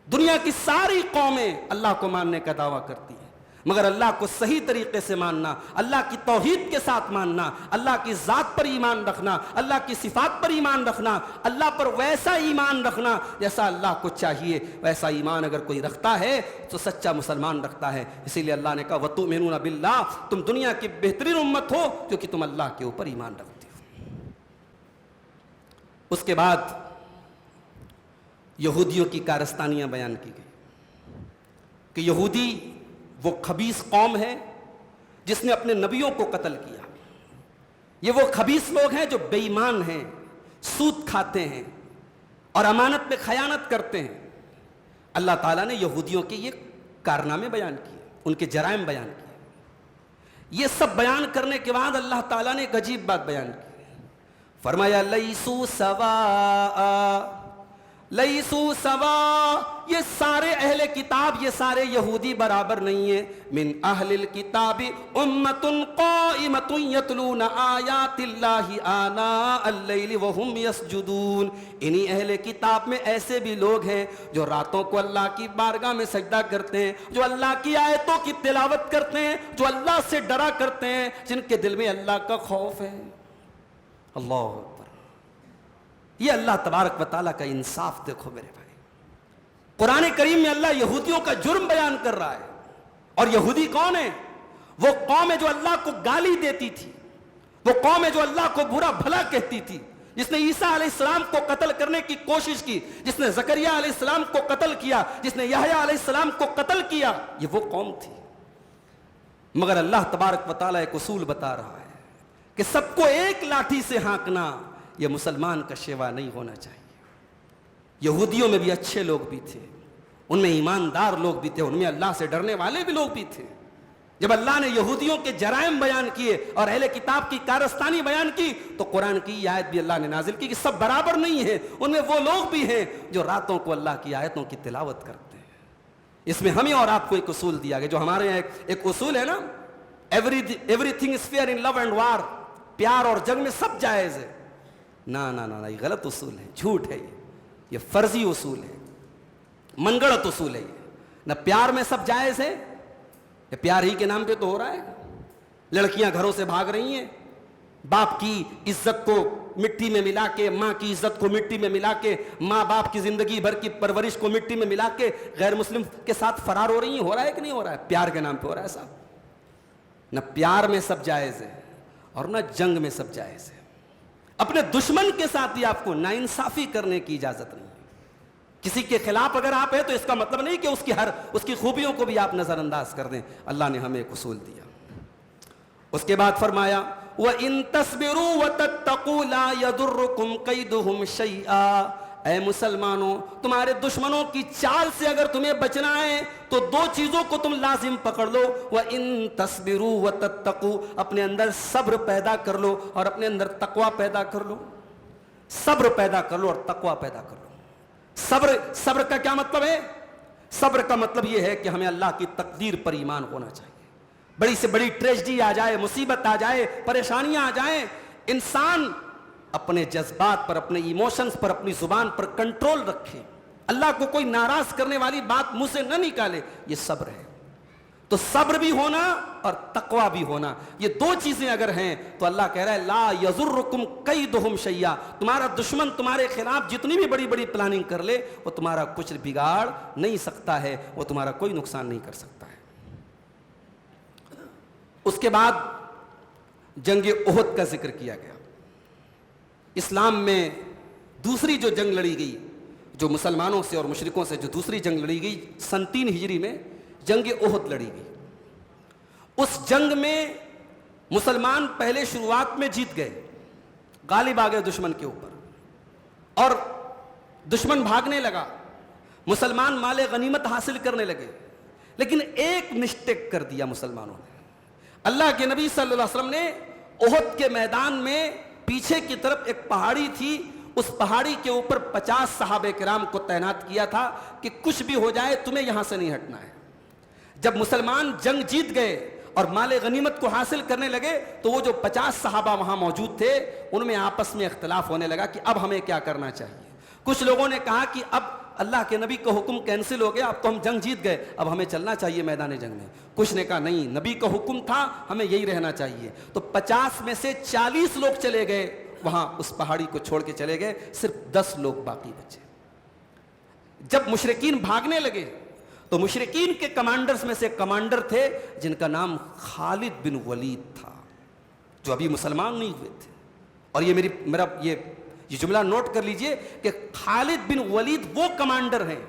A: دنیا کی ساری قومیں اللہ کو ماننے کا دعویٰ کرتی ہیں, مگر اللہ کو صحیح طریقے سے ماننا, اللہ کی توحید کے ساتھ ماننا, اللہ کی ذات پر ایمان رکھنا, اللہ کی صفات پر ایمان رکھنا, اللہ پر ویسا ایمان رکھنا جیسا اللہ کو چاہیے, ویسا ایمان اگر کوئی رکھتا ہے تو سچا مسلمان رکھتا ہے. اسی لیے اللہ نے کہا وَتُؤْمِنُونَ بِاللَّهِ, تم دنیا کی بہترین امت ہو کیونکہ تم اللہ کے اوپر ایمان رکھتے ہو. اس کے بعد یہودیوں کی کارستانیاں بیان کی گئی کہ یہودی وہ خبیث قوم ہے جس نے اپنے نبیوں کو قتل کیا. یہ وہ خبیث لوگ ہیں جو بے ایمان ہیں, سود کھاتے ہیں اور امانت میں خیانت کرتے ہیں. اللہ تعالیٰ نے یہودیوں کے یہ کارنامے بیان کیے, ان کے جرائم بیان کیے. یہ سب بیان کرنے کے بعد اللہ تعالیٰ نے ایک عجیب بات بیان کی، فرمایا لیسو سواء، لیسو سوا، یہ سارے اہل کتاب، یہ سارے یہودی برابر نہیں ہیں، من اہل الکتاب امۃ قائمۃ یتلون آیات اللہ آناء اللیل وہم یسجدون، انہی اہل کتاب میں ایسے بھی لوگ ہیں جو راتوں کو اللہ کی بارگاہ میں سجدہ کرتے ہیں، جو اللہ کی آیتوں کی تلاوت کرتے ہیں، جو اللہ سے ڈرا کرتے ہیں، جن کے دل میں اللہ کا خوف ہے۔ اللہ اکبر، یہ اللہ تبارک و تعالیٰ کا انصاف دیکھو میرے بھائی۔ قرآن کریم میں اللہ یہودیوں کا جرم بیان کر رہا ہے، اور یہودی کون ہے؟ وہ قوم ہے جو اللہ کو گالی دیتی تھی، وہ قوم ہے جو اللہ کو برا بھلا کہتی تھی، جس نے عیسیٰ علیہ السلام کو قتل کرنے کی کوشش کی، جس نے زکریا علیہ السلام کو قتل کیا، جس نے یحییٰ علیہ السلام کو قتل کیا، یہ وہ قوم تھی۔ مگر اللہ تبارک و تعالیٰ ایک اصول بتا رہا ہے کہ سب کو ایک لاٹھی سے ہانکنا یہ مسلمان کا شیوا نہیں ہونا چاہیے۔ یہودیوں میں بھی اچھے لوگ بھی تھے، ان میں ایماندار لوگ بھی تھے، ان میں اللہ سے ڈرنے والے بھی لوگ بھی تھے۔ جب اللہ نے یہودیوں کے جرائم بیان کیے اور اہل کتاب کی کارستانی بیان کی تو قرآن کی آیت بھی اللہ نے نازل کی کہ سب برابر نہیں ہیں، ان میں وہ لوگ بھی ہیں جو راتوں کو اللہ کی آیتوں کی تلاوت کرتے ہیں۔ اس میں ہمیں اور آپ کو ایک اصول دیا گیا، جو ہمارے یہاں ایک اصول ہے نا، everything is fair in love and war, پیار اور جنگ میں سب جائز ہے۔ نا نا نا، یہ غلط اصول ہے، جھوٹ ہے، یہ فرضی اصول ہے، من گڑت اصول ہے۔ نہ پیار میں سب جائز ہے، یہ پیار ہی کے نام پہ تو ہو رہا ہے۔ لڑکیاں گھروں سے بھاگ رہی ہیں، باپ کی عزت کو مٹی میں ملا کے، ماں کی عزت کو مٹی میں ملا کے، ماں باپ کی زندگی بھر کی پرورش کو مٹی میں ملا کے غیر مسلم کے ساتھ فرار ہو رہی ہیں۔ ہو رہا ہے کہ نہیں ہو رہا ہے؟ پیار کے نام پہ ہو رہا ہے صاحب۔ نہ پیار میں سب جائز ہے اور نہ جنگ میں سب جائز ہے۔ اپنے دشمن کے ساتھ بھی آپ کو ناانصافی کرنے کی اجازت نہیں ہے۔ کسی کے خلاف اگر آپ ہیں تو اس کا مطلب نہیں کہ اس کی خوبیوں کو بھی آپ نظر انداز کر دیں۔ اللہ نے ہمیں ایک اصول دیا۔ اس کے بعد فرمایا وَإِن تَصْبِرُوا وَتَتَّقُوا لَا يَضُرُّكُمْ كَيْدُهُمْ شَيْئًا، اے مسلمانوں، تمہارے دشمنوں کی چال سے اگر تمہیں بچنا ہے تو دو چیزوں کو تم لازم پکڑ لو۔ وَإِن تَصْبِرُوا وَتَتَّقُوا، اپنے اندر صبر پیدا کر لو اور اپنے اندر تقوی پیدا کر لو۔ صبر پیدا کر لو اور تقوی پیدا کر لو۔ صبر کا کیا مطلب ہے؟ صبر کا مطلب یہ ہے کہ ہمیں اللہ کی تقدیر پر ایمان ہونا چاہیے۔ بڑی سے بڑی ٹریجڈی آ جائے، مصیبت آ جائے، پریشانیاں آ جائیں، انسان اپنے جذبات پر، اپنے ایموشنز پر، اپنی زبان پر کنٹرول رکھے، اللہ کو کوئی ناراض کرنے والی بات منہ سے نہ نکالے، یہ صبر ہے۔ تو صبر بھی ہونا اور تقوی بھی ہونا، یہ دو چیزیں اگر ہیں تو اللہ کہہ رہا ہے لا یضرکم کیدہم شیئا، تمہارا دشمن تمہارے خلاف جتنی بھی بڑی بڑی پلاننگ کر لے وہ تمہارا کچھ بگاڑ نہیں سکتا ہے، وہ تمہارا کوئی نقصان نہیں کر سکتا ہے۔ اس کے بعد جنگ احد کا ذکر کیا گیا۔ اسلام میں دوسری جو جنگ لڑی گئی، جو مسلمانوں سے اور مشرکوں سے جو دوسری جنگ لڑی گئی، 3 ہجری میں جنگ احد لڑی گئی۔ اس جنگ میں مسلمان پہلے شروعات میں جیت گئے، غالب آ گئے دشمن کے اوپر، اور دشمن بھاگنے لگا، مسلمان مال غنیمت حاصل کرنے لگے، لیکن ایک مسٹیک کر دیا مسلمانوں نے۔ اللہ کے نبی صلی اللہ علیہ وسلم نے احد کے میدان میں پیچھے کی طرف ایک پہاڑی تھی، اس پہاڑی کے اوپر 50 صحابہ کرام کو تعینات کیا تھا کہ کچھ بھی ہو جائے تمہیں یہاں سے نہیں ہٹنا ہے۔ جب مسلمان جنگ جیت گئے اور مال غنیمت کو حاصل کرنے لگے تو وہ جو 50 صحابہ وہاں موجود تھے ان میں آپس میں اختلاف ہونے لگا کہ اب ہمیں کیا کرنا چاہیے۔ کچھ لوگوں نے کہا کہ اب اللہ کے نبی کا حکم کینسل ہو گیا، اب تو ہم جنگ جیت گئے، اب ہمیں چلنا چاہیے میدان جنگ میں۔ کچھ نے کہا نہیں، نبی کا حکم تھا، ہمیں یہی رہنا چاہیے۔ تو 50 میں سے 40 لوگ چلے گئے، وہاں اس پہاڑی کو چھوڑ کے چلے گئے، صرف 10 لوگ باقی بچے۔ جب مشرکین بھاگنے لگے تو مشرکین کے کمانڈرز میں سے کمانڈر تھے جن کا نام خالد بن ولید تھا، جو ابھی مسلمان نہیں ہوئے تھے۔ اور یہ میرا یہ جملہ نوٹ کر لیجئے کہ خالد بن ولید وہ کمانڈر ہیں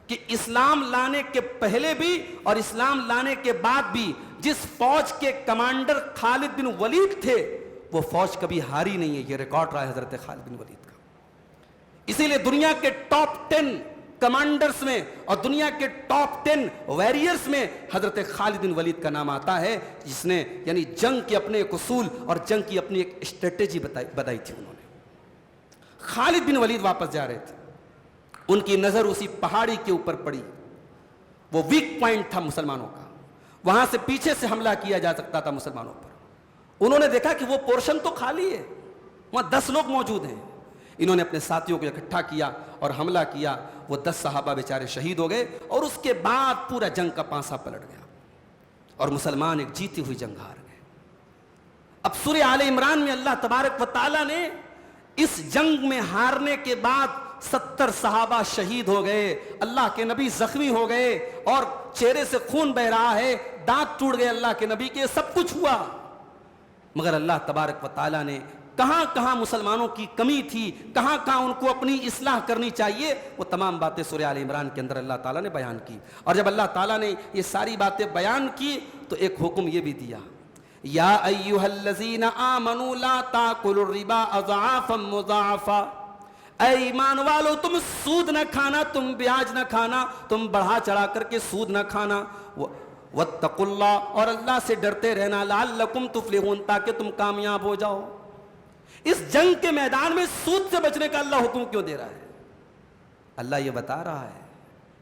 A: کہ اسلام لانے کے پہلے بھی اور اسلام لانے کے بعد بھی جس فوج کے کمانڈر خالد بن ولید تھے وہ فوج کبھی ہاری نہیں ہے۔ یہ ریکارڈ رہا ہے حضرت خالد بن ولید کا۔ اسی لیے دنیا کے ٹاپ 10 کمانڈرز میں اور دنیا کے ٹاپ 10 ویریئرز میں حضرت خالد بن ولید کا نام آتا ہے، جس نے یعنی جنگ کے اپنے ایک اصول اور جنگ کی اپنی ایک اسٹریٹجی بتائی تھی انہوں نے۔ خالد بن ولید واپس جا رہے تھے، ان کی نظر اسی پہاڑی کے اوپر پڑی، وہ ویک پوائنٹ تھا مسلمانوں کا، وہاں سے پیچھے سے حملہ کیا جا سکتا تھا مسلمانوں پر۔ انہوں نے دیکھا کہ وہ پورشن تو خالی ہے، وہاں 10 لوگ موجود ہیں۔ انہوں نے اپنے ساتھیوں کو اکٹھا کیا اور حملہ کیا، وہ 10 صحابہ بیچارے شہید ہو گئے، اور اس کے بعد پورا جنگ کا پانسا پلٹ گیا اور مسلمان ایک جیتی ہوئی جنگ ہار گئے۔ اب سورہ آل عمران میں اللہ تبارک و تعالیٰ نے اس جنگ میں ہارنے کے بعد 70 صحابہ شہید ہو گئے، اللہ کے نبی زخمی ہو گئے اور چہرے سے خون بہ رہا ہے، دانت ٹوٹ گئے اللہ کے نبی کے، سب کچھ ہوا، مگر اللہ تبارک و تعالیٰ نے کہاں کہاں مسلمانوں کی کمی تھی، کہاں کہاں ان کو اپنی اصلاح کرنی چاہیے، وہ تمام باتیں سورہ آل عمران کے اندر اللہ تعالیٰ نے بیان کی۔ اور جب اللہ تعالیٰ نے یہ ساری باتیں بیان کی تو ایک حکم یہ بھی دیا، یا ایھا الذین آمنوا لا تاکلوا الربا اضعافا مضاعفا، اے ایمان والو تم سود نہ کھانا، تم بیاج نہ کھانا، تم بڑھا چڑھا کر کے سود نہ کھانا، واتقوا اللہ، اور اللہ سے ڈرتے رہنا، لعلکم تفلحون، تاکہ تم کامیاب ہو جاؤ۔ اس جنگ کے میدان میں سود سے بچنے کا اللہ حکم کیوں دے رہا ہے؟ اللہ یہ بتا رہا ہے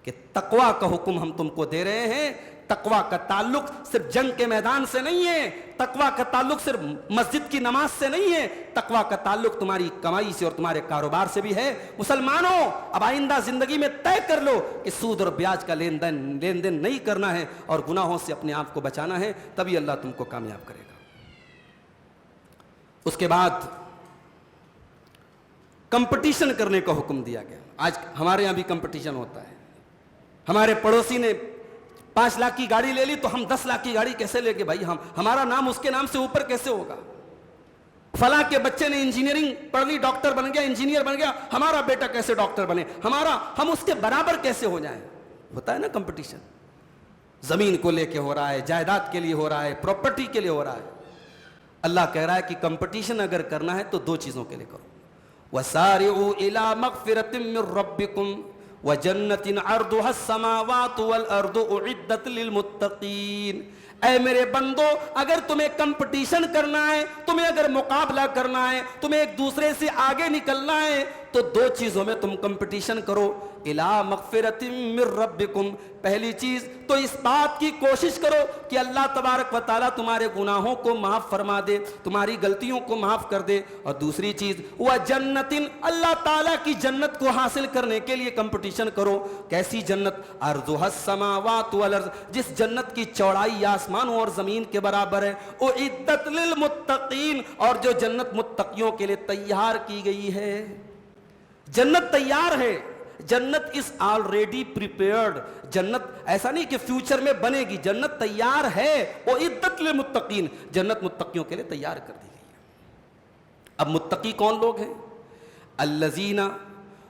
A: کہ تقویٰ کا حکم ہم تم کو دے رہے ہیں۔ تقویٰ کا تعلق صرف جنگ کے میدان سے نہیں ہے، تقویٰ کا تعلق صرف مسجد کی نماز سے نہیں ہے، تقویٰ کا تعلق تمہاری کمائی سے اور تمہارے کاروبار سے بھی ہے۔ مسلمانوں، اب آئندہ زندگی میں طے کر لو کہ سود اور بیاج کا لین دین نہیں کرنا ہے اور گناہوں سے اپنے آپ کو بچانا ہے، تبھی اللہ تم کو کامیاب کرے گا۔ اس کے بعد کمپٹیشن کرنے کا حکم دیا گیا۔ آج ہمارے یہاں بھی کمپٹیشن ہوتا ہے، ہمارے پڑوسی نے 5 لاکھ کی گاڑی لے لی تو ہم 10 لاکھ کی گاڑی کیسے لے گے بھائی، ہمارا نام اس کے نام سے اوپر کیسے ہوگا؟ فلاں کے بچے نے انجینئرنگ پڑھ لی، ڈاکٹر بن گیا، انجینئر بن گیا، ہمارا بیٹا کیسے ڈاکٹر بنے، ہم اس کے برابر کیسے ہو جائیں؟ ہوتا ہے نا کمپٹیشن، زمین کو لے کے ہو رہا ہے، جائیداد کے لیے ہو رہا ہے، پراپرٹی کے لیے ہو رہا ہے۔ اللہ کہہ رہا ہے کہ کمپٹیشن اگر کرنا ہے تو 2 چیزوں کے لیے کرو، وَسَارِعُوا إِلَىٰ مَغْفِرَةٍ مِّن رَبِّكُمْ وَجَنَّةٍ عَرْضُهَا السَّمَاوَاتُ وَالْأَرْضُ أُعِدَّتْ لِلْمُتَّقِينَ۔ اے میرے بندو، اگر تمہیں کمپٹیشن کرنا ہے، تمہیں اگر مقابلہ کرنا ہے، تمہیں ایک دوسرے سے آگے نکلنا ہے تو 2 چیزوں میں تم کمپٹیشن کرو۔ إِلَىٰ مَغْفِرَةٍ مِّن رَبِّكُمْ، پہلی چیز تو اس بات کی کوشش کرو کہ اللہ تبارک و تعالیٰ تمہارے گناہوں کو معاف فرما دے، تمہاری غلطیوں کو معاف کر دے، اور دوسری چیز وَجَنَّةٍ، اللہ تعالیٰ کی جنت کو حاصل کرنے کے لیے کمپٹیشن کرو۔ کیسی جنت؟ عرضها السماوات والارض، جس جنت کی چوڑائی آسمانوں اور زمین کے برابر ہے، اعدت للمتقین، اور جو جنت متقیوں کے لیے تیار کی گئی ہے۔ جنت تیار ہے، جنت از آلریڈی پریپیئرڈ، جنت ایسا نہیں کہ فیوچر میں بنے گی، جنت تیار ہے، اعدت للمتقین، جنت متقیوں کے لیے تیار کر دی گئی ہے۔ اب متقی کون لوگ ہیں؟ الذین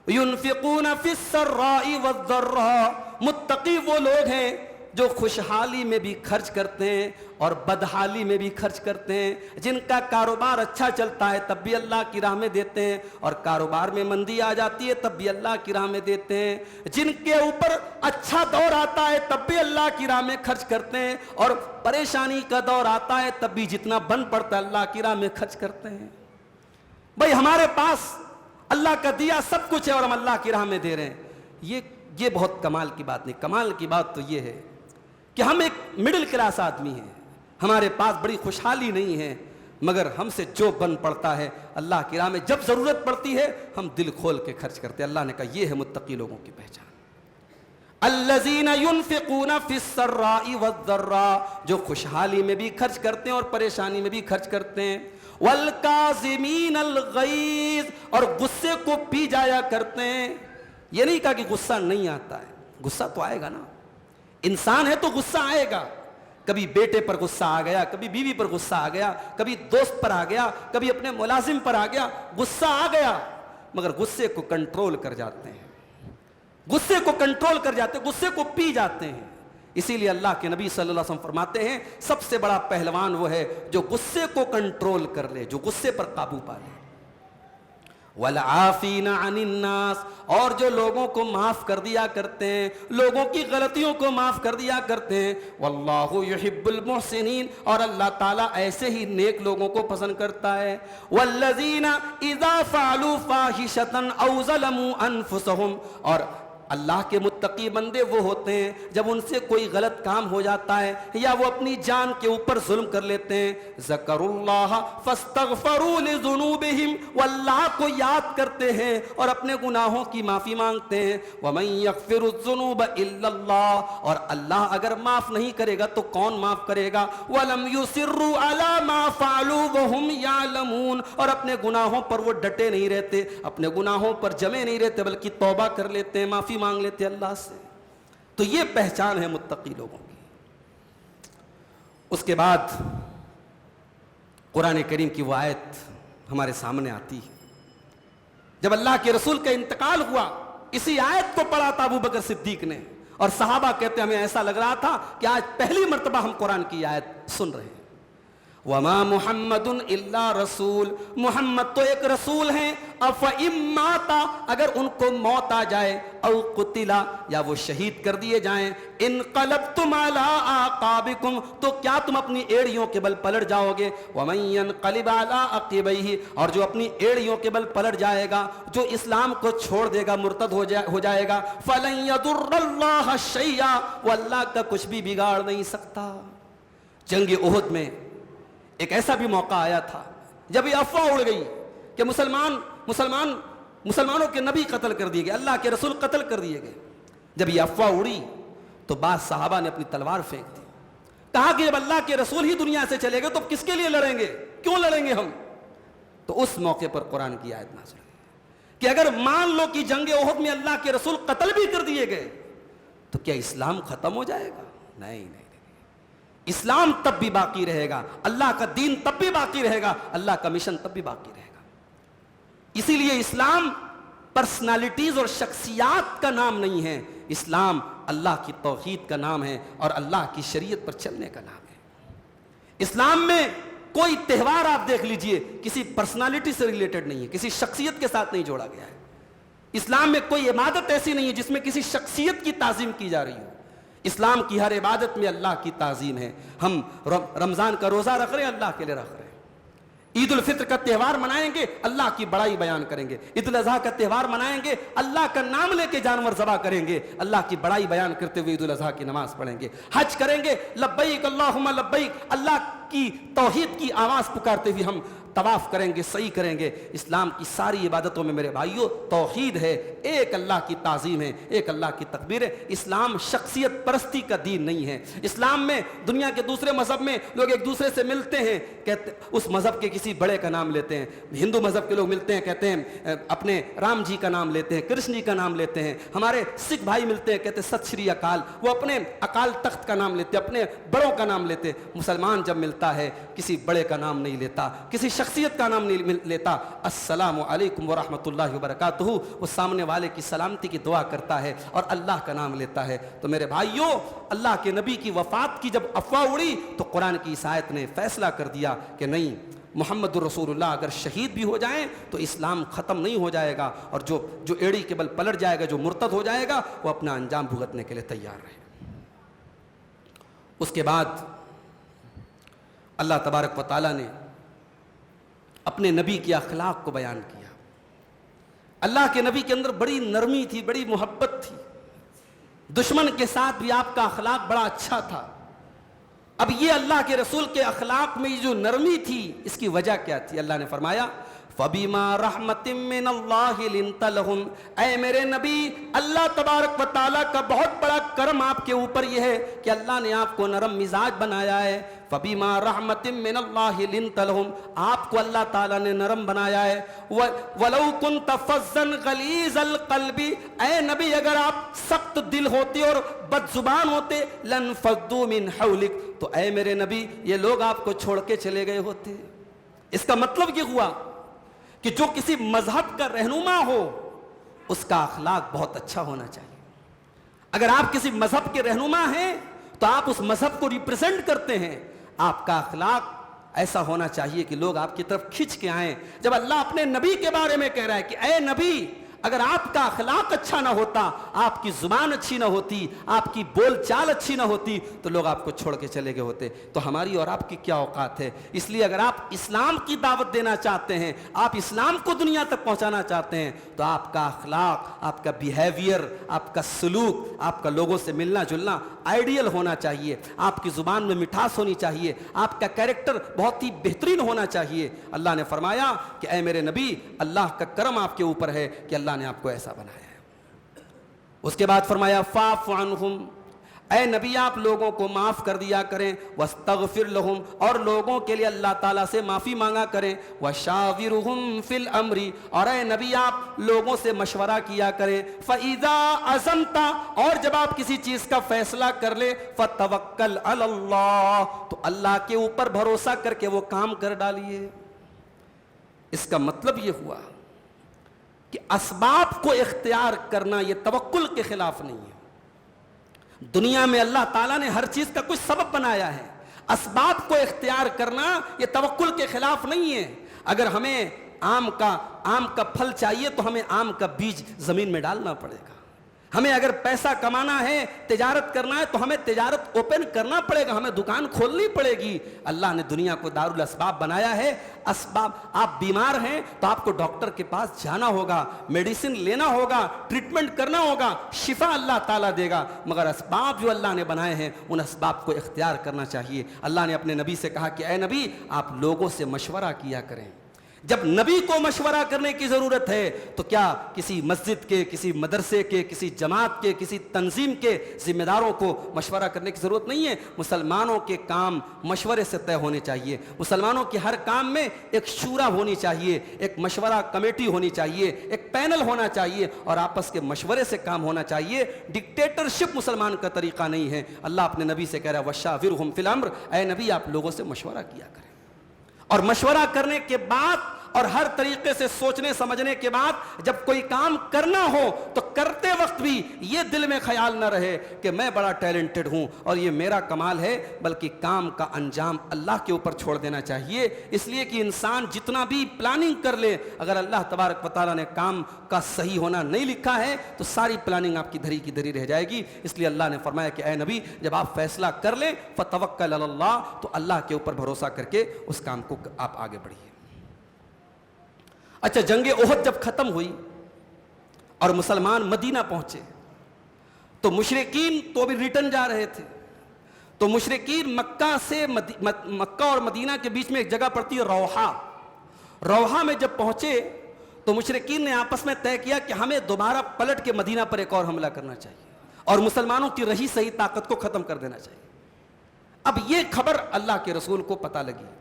A: ينفقون فی السراء والضراء، متقی وہ لوگ ہیں جو خوشحالی میں بھی خرچ کرتے ہیں اور بدحالی میں بھی خرچ کرتے ہیں، جن کا کاروبار اچھا چلتا ہے تب بھی اللہ کی راہ میں دیتے ہیں، اور کاروبار میں مندی آ جاتی ہے تب بھی اللہ کی راہ میں دیتے ہیں، جن کے اوپر اچھا دور آتا ہے تب بھی اللہ کی راہ میں خرچ کرتے ہیں، اور پریشانی کا دور آتا ہے تب بھی جتنا بن پڑتا ہے اللہ کی راہ میں خرچ کرتے ہیں۔ بھائی ہمارے پاس اللہ کا دیا سب کچھ ہے اور ہم اللہ کی راہ میں دے رہے ہیں، یہ بہت کمال کی بات نہیں۔ کمال کی بات تو یہ ہے کہ ہم ایک مڈل کلاس آدمی ہیں، ہمارے پاس بڑی خوشحالی نہیں ہے، مگر ہم سے جو بن پڑتا ہے اللہ کی راہ میں جب ضرورت پڑتی ہے ہم دل کھول کے خرچ کرتے ہیں۔ اللہ نے کہا یہ ہے متقی لوگوں کی پہچان۔ الذین ينفقون فی السراء والضراء، جو خوشحالی میں بھی خرچ کرتے ہیں اور پریشانی میں بھی خرچ کرتے ہیں، والکاظمین الغیظ، اور غصے کو پی جایا کرتے ہیں۔ یہ نہیں کہا کہ غصہ نہیں آتا ہے، غصہ تو آئے گا نا، انسان ہے تو غصہ آئے گا، کبھی بیٹے پر غصہ آ گیا، کبھی بیوی پر غصہ آ گیا، کبھی دوست پر آ گیا، کبھی اپنے ملازم پر آ گیا، غصہ آ گیا، مگر غصے کو کنٹرول کر جاتے ہیں، غصے کو کنٹرول کر جاتے ہیں، غصے کو پی جاتے ہیں۔ اسی لیے اللہ کے نبی صلی اللہ علیہ وسلم فرماتے ہیں سب سے بڑا پہلوان وہ ہے جو غصے کو کنٹرول کر لے، جو غصے پر قابو پا لے۔ والعافین عن الناس، اور جو لوگوں کو معاف کر دیا کرتے ہیں، لوگوں کی غلطیوں کو معاف کر دیا کرتے ہیں، واللہ یحب المحسنین، اور اللہ تعالیٰ ایسے ہی نیک لوگوں کو پسند کرتا ہے، والذین اذا فعلوا فاحشۃ او ظلموا انفسهم، اور اللہ کے متقی بندے وہ ہوتے ہیں جب ان سے کوئی غلط کام ہو جاتا ہے یا وہ اپنی جان کے اوپر ظلم کر لیتے ہیں، ذکروا اللہ فاستغفروا لذنوبہم، وہ اللہ کو یاد کرتے ہیں اور اپنے گناہوں کی معافی مانگتے ہیں، ومن یغفر الذنوب الا اللہ، اور اللہ اگر معاف نہیں کرے گا تو کون معاف کرے گا، ولم یصروا علی ما فعلوا وهم یعلمون، اور اپنے گناہوں پر وہ ڈٹے نہیں رہتے، اپنے گناہوں پر جمے نہیں رہتے، بلکہ توبہ کر لیتے ہیں، معافی مانگ لیتے اللہ سے۔ تو یہ پہچان ہے متقی لوگوں کی۔ اس کے بعد قرآن کریم کی وہ آیت ہمارے سامنے آتی ہے، جب اللہ کے رسول کا انتقال ہوا، اسی آیت کو پڑھا تھا ابو بکر صدیق نے، اور صحابہ کہتے ہیں ہمیں ایسا لگ رہا تھا کہ آج پہلی مرتبہ ہم قرآن کی آیت سن رہے ہیں۔ وما محمد الا رسول، محمد تو ایک رسول ہیں، افئن مات، اگر ان کو موت آ جائے، او قتلا، یا وہ شہید کر دیے جائیں، انقلبتم علی اعقابکم، تو کیا تم اپنی ایڑیوں کے بل پلٹ جاؤ گے، ومن ینقلب علی عقبیہ، اور جو اپنی ایڑیوں کے بل پلٹ جائے گا، جو اسلام کو چھوڑ دے گا، مرتد ہو جائے گا، فلن یضر اللہ شیئا، وہ اللہ کا کچھ بھی بگاڑ نہیں سکتا۔ جنگ احد میں ایک ایسا بھی موقع آیا تھا جب یہ افواہ اڑ گئی کہ مسلمانوں کے نبی قتل کر دیے گئے، اللہ کے رسول قتل کر دیے گئے۔ جب یہ افواہ اڑی تو بعض صحابہ نے اپنی تلوار پھینک دی، کہا کہ جب اللہ کے رسول ہی دنیا سے چلے گئے تو کس کے لیے لڑیں گے، کیوں لڑیں گے ہم؟ تو اس موقع پر قرآن کی آیت نازل ہوئی کہ اگر مان لو کہ جنگ احد میں اللہ کے رسول قتل بھی کر دیے گئے تو کیا اسلام ختم ہو جائے گا؟ نہیں، اسلام تب بھی باقی رہے گا، اللہ کا دین تب بھی باقی رہے گا، اللہ کا مشن تب بھی باقی رہے گا۔ اسی لیے اسلام پرسنالٹیز اور شخصیات کا نام نہیں ہے، اسلام اللہ کی توحید کا نام ہے اور اللہ کی شریعت پر چلنے کا نام ہے۔ اسلام میں کوئی تہوار آپ دیکھ لیجئے کسی پرسنالٹی سے ریلیٹڈ نہیں ہے، کسی شخصیت کے ساتھ نہیں جوڑا گیا ہے۔ اسلام میں کوئی عبادت ایسی نہیں ہے جس میں کسی شخصیت کی تعظیم کی جا رہی ہو۔ اسلام کی ہر عبادت میں اللہ کی تعظیم ہے۔ ہم رمضان کا روزہ رکھ رہے ہیں، اللہ کے لیے رکھ رہے ہیں۔ عید الفطر کا تہوار منائیں گے، اللہ کی بڑائی بیان کریں گے۔ عید الاضحیٰ کا تہوار منائیں گے، اللہ کا نام لے کے جانور ذبح کریں گے، اللہ کی بڑائی بیان کرتے ہوئے عید الاضحیٰ کی نماز پڑھیں گے۔ حج کریں گے، لبیک اللہم لبیک، اللہ کی توحید کی آواز پکارتے ہوئے ہم طواف کریں گے، سعی کریں گے۔ اسلام کی ساری عبادتوں میں میرے بھائیوں توحید ہے، ایک اللہ کی تعظیم ہے، ایک اللہ کی تکبیر ہے۔ اسلام شخصیت پرستی کا دین نہیں ہے۔ اسلام میں دنیا کے دوسرے مذہب میں لوگ ایک دوسرے سے ملتے ہیں، کہتے اس مذہب کے کسی بڑے کا نام لیتے ہیں۔ ہندو مذہب کے لوگ ملتے ہیں، کہتے ہیں اپنے رام جی کا نام لیتے ہیں، کرشن جی کا نام لیتے ہیں۔ ہمارے سکھ بھائی ملتے ہیں، کہتے ہیں ست شری اکال، وہ اپنے اکال تخت کا نام لیتے ہیں، اپنے بڑوں کا نام لیتے ہیں۔ مسلمان جب ملتا ہے کسی بڑے کا نام نہیں لیتا، کسی شخصیت کا نام نہیں لیتا۔ السلام علیکم ورحمۃ اللہ وبرکاتہ، وہ سامنے والے کی سلامتی کی دعا کرتا ہے اور اللہ کا نام لیتا ہے۔ تو میرے بھائیوں، اللہ کے نبی کی وفات کی جب افواہ اڑی تو قرآن کی اس آیت نے فیصلہ کر دیا کہ نہیں، محمد الرسول اللہ اگر شہید بھی ہو جائیں تو اسلام ختم نہیں ہو جائے گا، اور جو ایڑی کے بل پلٹ جائے گا، جو مرتد ہو جائے گا، وہ اپنا انجام بھگتنے کے لیے تیار رہے۔ اس کے بعد اللہ تبارک و تعالیٰ نے اپنے نبی کے اخلاق کو بیان کیا۔ اللہ کے نبی کے اندر بڑی نرمی تھی، بڑی محبت تھی، دشمن کے ساتھ بھی آپ کا اخلاق بڑا اچھا تھا۔ اب یہ اللہ کے رسول کے اخلاق میں جو نرمی تھی، اس کی وجہ کیا تھی؟ اللہ نے فرمایا فَبِمَا رَحْمَةٍ مِّنَ اللَّهِ لِنْتَ لَهُمْ، اے میرے نبی، اللہ تبارک و تعالیٰ کا بہت بڑا کرم آپ کے اوپر یہ ہے کہ اللہ نے آپ کو نرم مزاج بنایا ہے۔ فَبِمَا رَحْمَةٍ مِّنَ اللَّهِ لِنْتَ لَهُمْ، آپ کو اللہ تعالیٰ نے نرم بنایا ہے۔ وَلَوْ كُنْتَ فَظًّا غَلِيظَ الْقَلْبِ، اے نبی اگر آپ سخت دل ہوتے اور بد زبان ہوتے، لَانْفَضُّوا مِنْ حَوْلِكَ، تو اے میرے نبی یہ لوگ آپ کو چھوڑ کے چلے گئے ہوتے۔ اس کا مطلب یہ ہوا کہ جو کسی مذہب کا رہنما ہو اس کا اخلاق بہت اچھا ہونا چاہیے۔ اگر آپ کسی مذہب کے رہنما ہیں تو آپ اس مذہب کو ریپرزینٹ کرتے ہیں، آپ کا اخلاق ایسا ہونا چاہیے کہ لوگ آپ کی طرف کھنچ کے آئیں. جب اللہ اپنے نبی کے بارے میں کہہ رہا ہے کہ اے نبی اگر آپ کا اخلاق اچھا نہ ہوتا, آپ کی زبان اچھی نہ ہوتی, آپ کی بول چال اچھی نہ ہوتی, تو لوگ آپ کو چھوڑ کے چلے گئے ہوتے. تو ہماری اور آپ کی کیا اوقات ہے؟ اس لیے اگر آپ اسلام کی دعوت دینا چاہتے ہیں, آپ اسلام کو دنیا تک پہنچانا چاہتے ہیں, تو آپ کا اخلاق, آپ کا بیہیویئر, آپ کا سلوک, آپ کا لوگوں سے ملنا جلنا آئیڈیل ہونا چاہیے. آپ کی زبان میں مٹھاس ہونی چاہیے, آپ کا کیریکٹر بہت ہی بہترین ہونا چاہیے. اللہ نے فرمایا کہ اے میرے نبی, اللہ کا کرم آپ کے اوپر ہے کہ اللہ نے آپ کو ایسا بنایا ہے. اس کے بعد فرمایا فاعف عنہم, اے نبی آپ لوگوں کو معاف کر دیا کریں, واستغفر لہم, اور لوگوں کے لیے اللہ تعالیٰ سے معافی مانگا کریں, وشاورہم فی الامر, اور اے نبی آپ لوگوں سے مشورہ کیا کریں, فاذا عزمت, اور جب آپ کسی چیز کا فیصلہ کر لیں, فتوکل علی اللہ, تو اللہ کے اوپر بھروسہ کر کے وہ کام کر ڈالیے. اس کا مطلب یہ ہوا کہ اسباب کو اختیار کرنا یہ توکل کے خلاف نہیں ہے. دنیا میں اللہ تعالیٰ نے ہر چیز کا کچھ سبب بنایا ہے, اسباب کو اختیار کرنا یہ توکل کے خلاف نہیں ہے. اگر ہمیں آم کا پھل چاہیے تو ہمیں آم کا بیج زمین میں ڈالنا پڑے گا. ہمیں اگر پیسہ کمانا ہے, تجارت کرنا ہے, تو ہمیں تجارت اوپن کرنا پڑے گا, ہمیں دکان کھولنی پڑے گی. اللہ نے دنیا کو دارالاسباب بنایا ہے. اسباب, آپ بیمار ہیں تو آپ کو ڈاکٹر کے پاس جانا ہوگا, میڈیسن لینا ہوگا, ٹریٹمنٹ کرنا ہوگا, شفا اللہ تعالیٰ دے گا. مگر اسباب جو اللہ نے بنائے ہیں ان اسباب کو اختیار کرنا چاہیے. اللہ نے اپنے نبی سے کہا کہ اے نبی آپ لوگوں سے مشورہ کیا کریں. جب نبی کو مشورہ کرنے کی ضرورت ہے تو کیا کسی مسجد کے, کسی مدرسے کے, کسی جماعت کے, کسی تنظیم کے ذمہ داروں کو مشورہ کرنے کی ضرورت نہیں ہے؟ مسلمانوں کے کام مشورے سے طے ہونے چاہیے. مسلمانوں کے ہر کام میں ایک شورا ہونی چاہیے, ایک مشورہ کمیٹی ہونی چاہیے, ایک پینل ہونا چاہیے, اور آپس کے مشورے سے کام ہونا چاہیے. ڈکٹیٹرشپ مسلمان کا طریقہ نہیں ہے. اللہ اپنے نبی سے کہہ رہا ہے وشاورہم فی الامر, اے نبی آپ لوگوں سے مشورہ کیا کریں. اور مشورہ کرنے کے بعد اور ہر طریقے سے سوچنے سمجھنے کے بعد جب کوئی کام کرنا ہو تو کرتے وقت بھی یہ دل میں خیال نہ رہے کہ میں بڑا ٹیلنٹڈ ہوں اور یہ میرا کمال ہے, بلکہ کام کا انجام اللہ کے اوپر چھوڑ دینا چاہیے. اس لیے کہ انسان جتنا بھی پلاننگ کر لے, اگر اللہ تبارک و تعالیٰ نے کام کا صحیح ہونا نہیں لکھا ہے تو ساری پلاننگ آپ کی دھری کی دھری رہ جائے گی. اس لیے اللہ نے فرمایا کہ اے نبی جب آپ فیصلہ کر لیں فتوکل علی اللہ, تو اللہ کے اوپر بھروسہ کر کے اس کام کو آپ آگے بڑھیے. اچھا, جنگ احد جب ختم ہوئی اور مسلمان مدینہ پہنچے تو مشرکین تو ابھی ریٹرن جا رہے تھے. تو مشرکین مکہ اور مدینہ کے بیچ میں ایک جگہ پڑتی ہے روحا. روحا میں جب پہنچے تو مشرکین نے آپس میں طے کیا کہ ہمیں دوبارہ پلٹ کے مدینہ پر ایک اور حملہ کرنا چاہیے اور مسلمانوں کی رہی صحیح طاقت کو ختم کر دینا چاہیے. اب یہ خبر اللہ کے رسول کو پتہ لگی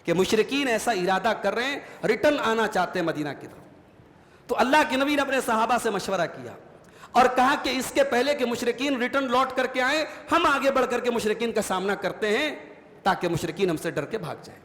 A: کہ مشرکین ایسا ارادہ کر رہے ہیں, ریٹرن آنا چاہتے ہیں مدینہ کی طرف. تو اللہ کے نبی نے اپنے صحابہ سے مشورہ کیا اور کہا کہ اس کے پہلے کہ مشرکین ریٹرن لوٹ کر کے آئیں, ہم آگے بڑھ کر کے مشرکین کا سامنا کرتے ہیں تاکہ مشرکین ہم سے ڈر کے بھاگ جائیں.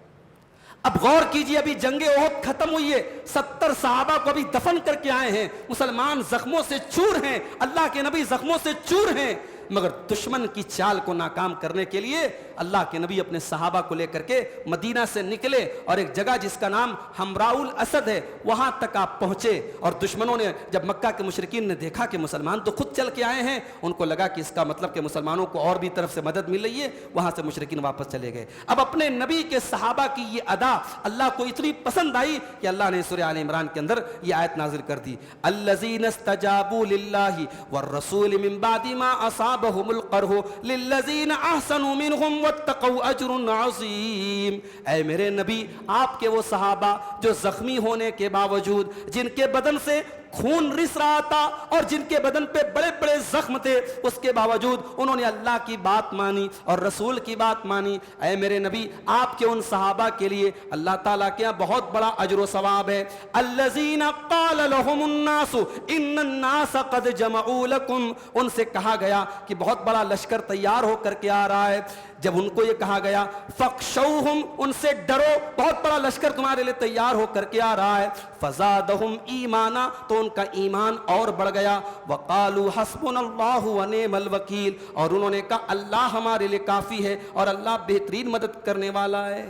A: اب غور کیجئے, ابھی جنگ احد ختم ہوئی ہے, 70 صحابہ کو ابھی دفن کر کے آئے ہیں, مسلمان زخموں سے چور ہیں, اللہ کے نبی زخموں سے چور ہیں, مگر دشمن کی چال کو ناکام کرنے کے لیے اللہ کے نبی اپنے صحابہ کو لے کر کے مدینہ سے نکلے اور ایک جگہ جس کا نام حمراء الاسد ہے وہاں تک آپ پہنچے. اور دشمنوں نے جب مکہ کے مشرکین نے دیکھا کہ مسلمان تو خود چل کے آئے ہیں, ان کو لگا کہ اس کا مطلب کہ مسلمانوں کو اور بھی طرف سے مدد مل رہی ہے, وہاں سے مشرکین واپس چلے گئے. اب اپنے نبی کے صحابہ کی یہ ادا اللہ کو اتنی پسند آئی کہ اللہ نے سورہ آل عمران کے اندر یہ آیت نازل کر دی, الذین استجابوا للہ والرسول من بعد ما اصابهم القرح للذین احسنوا منهم واتقوا اجر عظیم. اے میرے نبی آپ کے وہ صحابہ جو زخمی ہونے کے باوجود, جن کے بدن سے خون رس رہا تھا اور جن کے بدن پہ بڑے بڑے زخم تھے, اس کے باوجود انہوں نے اللہ کی بات مانی اور رسول کی بات مانی. اے میرے نبی آپ کے ان صحابہ کے لیے اللہ تعالیٰ کے یہاں بہت بڑا اجر و ثواب ہے. الذین قال لهم الناس ان الناس قد جمعوا لكم, ان سے کہا گیا کہ بہت بڑا لشکر تیار ہو کر کے آ رہا ہے. جب ان کو یہ کہا گیا فخشوہم, ان سے ڈرو, بہت بڑا لشکر تمہارے لیے تیار ہو کر کے آ رہا ہے. فزادہم ایمانا, تو ان کا ایمان اور بڑھ گیا. وقالوا حسبنا اللہ ونعم الوکیل, اور انہوں نے کہا اللہ ہمارے لیے کافی ہے اور اللہ بہترین مدد کرنے والا ہے.